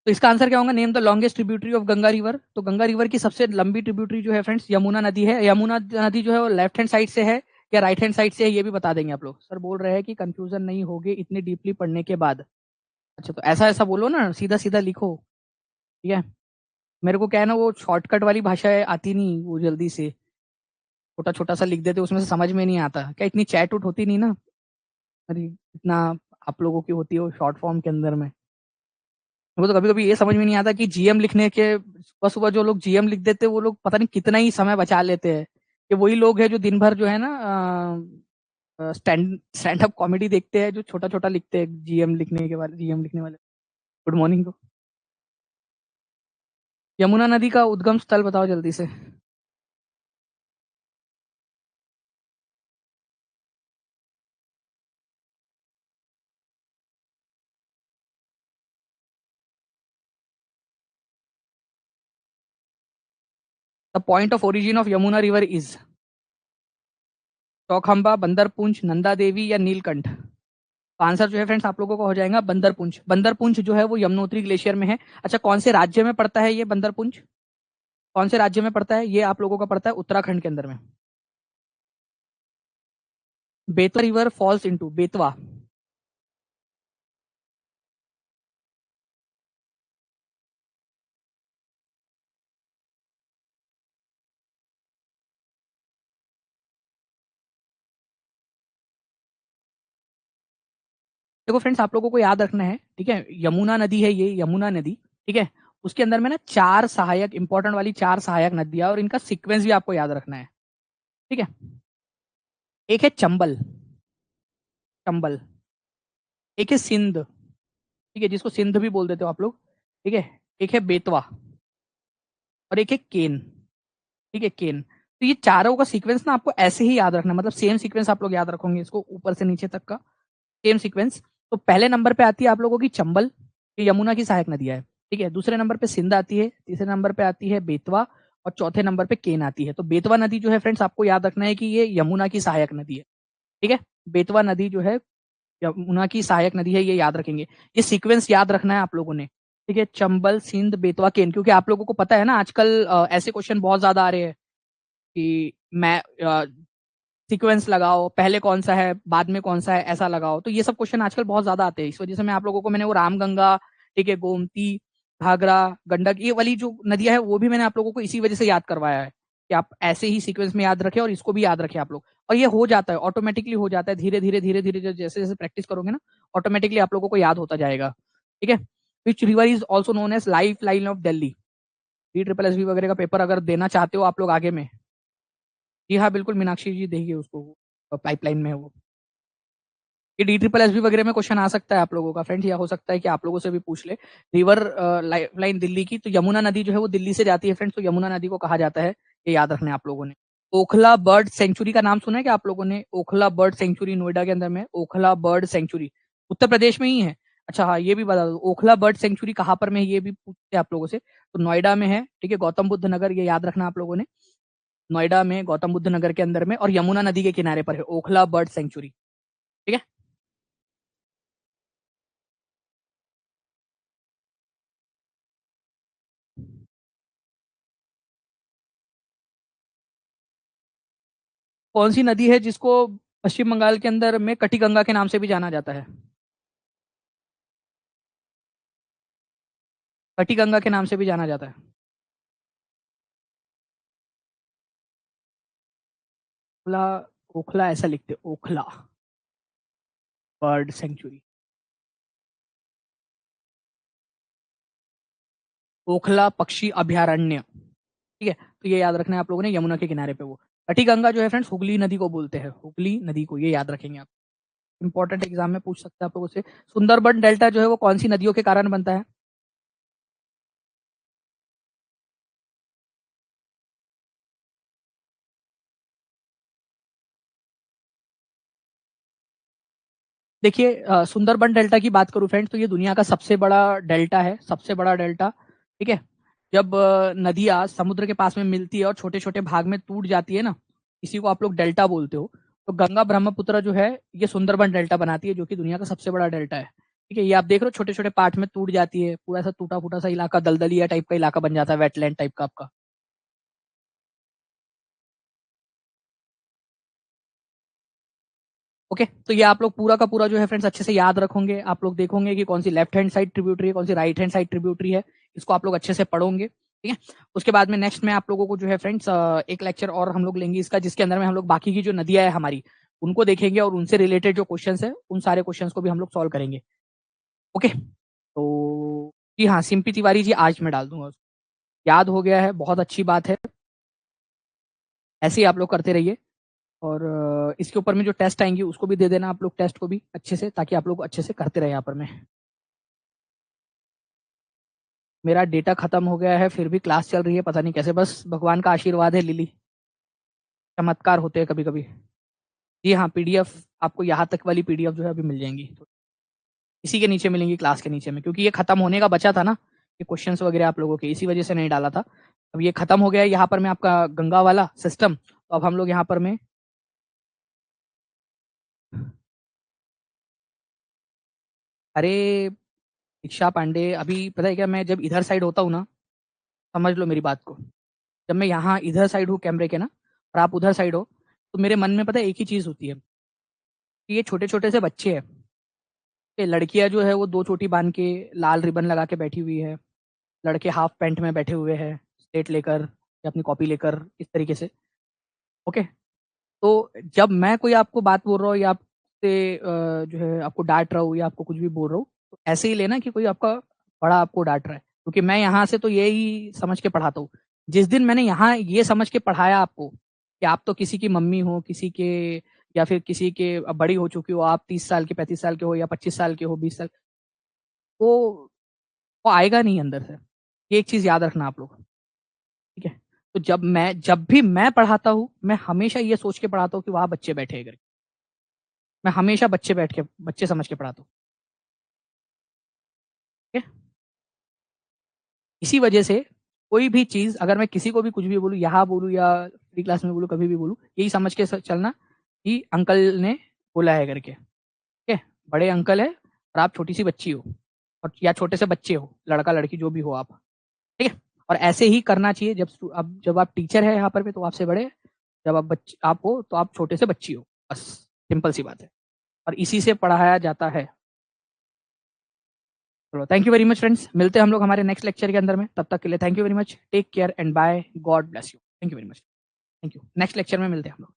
तो इसका आंसर क्या होगा? Name the longest tributary of Ganga river. तो गंगा रिवर की सबसे लंबी ट्रिब्यूटरी जो है फ्रेंड्स यमुना नदी है। यमुना नदी जो है वो लेफ्ट हैंड साइड से है या राइट हैंड साइड से है, ये भी बता देंगे आप लोग। सर बोल रहे हैं कि कंफ्यूजन नहीं होगी इतनी डीपली पढ़ने के बाद। अच्छा, तो ऐसा ऐसा बोलो ना, सीधा सीधा लिखो। ठीक है, मेरे को क्या है ना, वो शॉर्टकट वाली भाषा आती नहीं वो जल्दी से, छोटा छोटा सा लिख देते उसमें से समझ में नहीं आता। क्या इतनी चैट उट होती नहीं ना, अरे इतना आप लोगों की होती है शॉर्ट फॉर्म के अंदर में। वो तो कभी कभी ये समझ में नहीं आता कि जीएम लिखने के सुबह सुबह जो लोग जीएम लिख देते हैं वो लोग पता नहीं कितना ही समय बचा लेते हैं। कि वही लोग हैं जो दिन भर जो है ना स्टैंड अप कॉमेडी देखते हैं, जो छोटा छोटा लिखते हैं जीएम लिखने के वाले, जीएम लिखने वाले। गुड मॉर्निंग को। यमुना नदी का उद्गम स्थल बताओ जल्दी से। The point of origin of Yamuna river is Chaukhamba, Bandarpunch, Nanda Devi या नीलकंठ? तो आंसर जो है फ्रेंड्स आप लोगों का हो जाएगा बंदरपुंछ। बंदरपुंछ जो है वो यमुनोत्री ग्लेशियर में है। अच्छा, कौन से राज्य में पड़ता है ये बंदरपुंछ? कौन से राज्य में पड़ता है ये? आप लोगों का पड़ता है उत्तराखंड के अंदर में। Betwa river falls into Betwa. देखो फ्रेंड्स आप लोगों को याद रखना है, ठीक है, यमुना नदी है ये, यमुना नदी, ठीक है। उसके अंदर में ना चार सहायक इंपॉर्टेंट वाली चार सहायक नदियां, और इनका सीक्वेंस भी आपको याद रखना है, ठीक है। एक है चंबल, चंबल। एक है सिंध, ठीक है, जिसको सिंध भी बोल देते हो आप लोग, ठीक है। एक है बेतवा, और एक है केन, ठीक है, केन। तो ये चारों का सीक्वेंस ना आपको ऐसे ही याद रखना है, मतलब सेम सीक्वेंस आप लोग याद रखोगे इसको ऊपर से नीचे तक का, सेम सीक्वेंस। तो पहले नंबर पे आती है आप लोगों की चंबल, ये यमुना की सहायक नदियां है, ठीक है। दूसरे नंबर पे सिंध आती है, तीसरे नंबर पे आती है बेतवा, और चौथे नंबर पे केन आती है। तो बेतवा नदी जो है फ्रेंड्स आपको याद रखना है कि ये यमुना की सहायक नदी है, ठीक है। बेतवा नदी जो है यमुना की सहायक नदी है, ये याद रखेंगे। ये सीक्वेंस याद रखना है आप लोगों ने, ठीक है। चंबल, सिंध, बेतवा, केन, क्योंकि आप लोगों को पता है ना आजकल ऐसे क्वेश्चन बहुत ज्यादा आ रहे हैं कि मैं सीक्वेंस लगाओ, पहले कौन सा है बाद में कौन सा है, ऐसा लगाओ। तो ये सब क्वेश्चन आजकल बहुत ज्यादा आते हैं, इस वजह से मैं आप लोगों को मैंने वो रामगंगा, ठीक है, गोमती, घाघरा, गंडक, ये वाली जो नदियां है वो भी मैंने आप लोगों को इसी वजह से याद करवाया है कि आप ऐसे ही सीक्वेंस में याद रखें, और इसको भी याद रखें आप लोग। और ये हो जाता है, ऑटोमेटिकली हो जाता है, धीरे धीरे धीरे धीरे जैसे जैसे प्रैक्टिस करोगे ना, ऑटोमेटिकली आप लोगों को याद होता जाएगा, ठीक है। Which river is also known as life line of Delhi? DSSS वगैरह का पेपर अगर देना चाहते हो आप लोग आगे में, जी हाँ बिल्कुल, मीनाक्षी जी देंगे उसको, पाइपलाइन में है वो। ये DSSS वगैरह में क्वेश्चन आ सकता है आप लोगों का फ्रेंड्स, या हो सकता है कि आप लोगों से भी पूछ ले। रिवर लाइन दिल्ली की, तो यमुना नदी जो है वो दिल्ली से जाती है फ्रेंड्स, तो यमुना नदी को कहा जाता है, ये याद रखना है आप लोगों ने। ओखला बर्ड सेंचुरी का नाम सुना है क्या आप लोगों ने? ओखला बर्ड सेंचुरी नोएडा के अंदर में, ओखला बर्ड सेंचुरी उत्तर प्रदेश में ही है। अच्छा हाँ, ये भी बता दो ओखला बर्ड सेंचुरी कहाँ पर में है, ये भी पूछते हैं आप लोगों से। तो नोएडा में है, ठीक है, गौतम बुद्ध नगर, ये याद रखना आप लोगों ने। नोएडा में गौतम बुद्ध नगर के अंदर में, और यमुना नदी के किनारे पर है ओखला बर्ड सेंचुरी, ठीक है। कौन सी नदी है जिसको पश्चिम बंगाल के अंदर में कटी गंगा के नाम से भी जाना जाता है? कटी गंगा के नाम से भी जाना जाता है। ओखला, ओखला ऐसा लिखते ओखला बर्ड सेंचुरी, ओखला पक्षी अभयारण्य, ठीक है। तो ये याद रखना है आप लोगों ने, यमुना के किनारे पे वो। कटी गंगा जो है फ्रेंड्स हुगली नदी को बोलते हैं, हुगली नदी को, ये याद रखेंगे आप। इंपॉर्टेंट एग्जाम में पूछ सकते हैं आप लोगों से। सुंदरबन डेल्टा जो है वो कौन सी नदियों के कारण बनता है? देखिए सुंदरबन डेल्टा की बात करूं फ्रेंड्स, तो ये दुनिया का सबसे बड़ा डेल्टा है, सबसे बड़ा डेल्टा, ठीक है। जब नदियां समुद्र के पास में मिलती है और छोटे छोटे भाग में टूट जाती है ना, इसी को आप लोग डेल्टा बोलते हो। तो गंगा ब्रह्मपुत्र जो है ये सुंदरबन डेल्टा बनाती है, जो कि दुनिया का सबसे बड़ा डेल्टा है, ठीक है। ये आप देख रहे हो छोटे छोटे पार्ट में टूट जाती है, पूरा सा टूटा फूटा सा इलाका, दलदलिया टाइप का इलाका बन जाता है, वेटलैंड टाइप का आपका। ओके, तो ये आप लोग पूरा का पूरा जो है फ्रेंड्स अच्छे से याद रखोगे। आप लोग देखोगे कि कौन सी लेफ्ट हैंड साइड ट्रिब्यूटरी है, कौन सी राइट हैंड साइड ट्रिब्यूटरी है, इसको आप लोग अच्छे से पढ़ोगे, ठीक है। उसके बाद में नेक्स्ट में आप लोगों को जो है फ्रेंड्स एक लेक्चर और हम लोग लेंगे इसका, जिसके अंदर में हम लोग बाकी की जो नदियां है हमारी उनको देखेंगे, और उनसे रिलेटेड जो क्वेश्चंस है उन सारे क्वेश्चंस को भी हम लोग सॉल्व करेंगे। ओके, तो जी हाँ, सिंपी तिवारी जी आज मैं डाल दूंगा। याद हो गया है, बहुत अच्छी बात है, ऐसे ही आप लोग करते रहिए। और इसके ऊपर में जो टेस्ट आएंगे उसको भी दे देना आप लोग, टेस्ट को भी अच्छे से, ताकि आप लोग अच्छे से करते रहे यहाँ पर में। मेरा डेटा खत्म हो गया है, फिर भी क्लास चल रही है, पता नहीं कैसे, बस भगवान का आशीर्वाद है लिली, चमत्कार होते हैं कभी कभी। जी हाँ, पीडीएफ आपको यहाँ तक वाली पीडीएफ जो है अभी मिल जाएंगी, तो इसी के नीचे मिलेंगी, क्लास के नीचे में, क्योंकि ये खत्म होने का बचा था ना, ये क्वेश्चंस वगैरह आप लोगों के, इसी वजह से नहीं डाला था। अब ये खत्म हो गया है यहाँ पर में आपका गंगा वाला सिस्टम, तो अब हम लोग यहाँ पर में अरे दीक्षा पांडे, अभी पता है क्या, मैं जब इधर साइड होता हूँ ना, समझ लो मेरी बात को, जब मैं यहाँ इधर साइड हूँ कैमरे के ना, और आप उधर साइड हो, तो मेरे मन में पता है एक ही चीज होती है कि ये छोटे छोटे से बच्चे हैं। ये लड़कियां जो है वो दो चोटी बांध के लाल रिबन लगा के बैठी हुई है, लड़के हाफ पैंट में बैठे हुए हैं, स्लेट लेकर या अपनी कॉपी लेकर, इस तरीके से। ओके। तो जब मैं कोई आपको बात बोल रहा हूँ या आपसे जो है आपको डांट रहा हूँ या आपको कुछ भी बोल रहा हूँ, तो ऐसे ही लेना कि कोई आपका बड़ा आपको डांट रहा है, क्योंकि मैं यहाँ से तो यही समझ के पढ़ाता हूँ। जिस दिन मैंने यहाँ ये समझ के पढ़ाया आपको कि आप तो किसी की मम्मी हो, किसी के या फिर किसी के बड़ी हो चुकी हो, आप 30 साल के 35 साल के हो या 25 साल के हो, 20 साल, वो वो आएगा नहीं अंदर से। ये एक चीज याद रखना आप लोग, ठीक है। तो जब भी मैं पढ़ाता हूँ, मैं हमेशा ये सोच के पढ़ाता हूँ कि वहां बच्चे बैठे हैं करके। मैं हमेशा बच्चे समझ के पढ़ाता हूँ, ठीक है। इसी वजह से कोई भी चीज अगर मैं किसी को भी कुछ भी बोलूँ, यहाँ बोलूँ या फ्री क्लास में बोलूँ, कभी भी बोलूँ, यही समझ के चलना कि अंकल ने बोला है करके, ठीक है। बड़े अंकल है और आप छोटी सी बच्ची हो, और या छोटे से बच्चे हो, लड़का लड़की जो भी हो आप, ठीक है। और ऐसे ही करना चाहिए। जब आप टीचर है यहाँ पर भी तो आपसे बड़े, जब आप बच्चे आप हो तो आप छोटे से बच्ची हो, बस सिंपल सी बात है। और इसी से पढ़ाया जाता है। चलो, thank you very much friends, मिलते हैं हम लोग हमारे नेक्स्ट लेक्चर के अंदर में। तब तक के लिए thank you very much, take care and bye, God bless you, thank you very much, thank you. Next lecture में मिलते हैं हम लोग।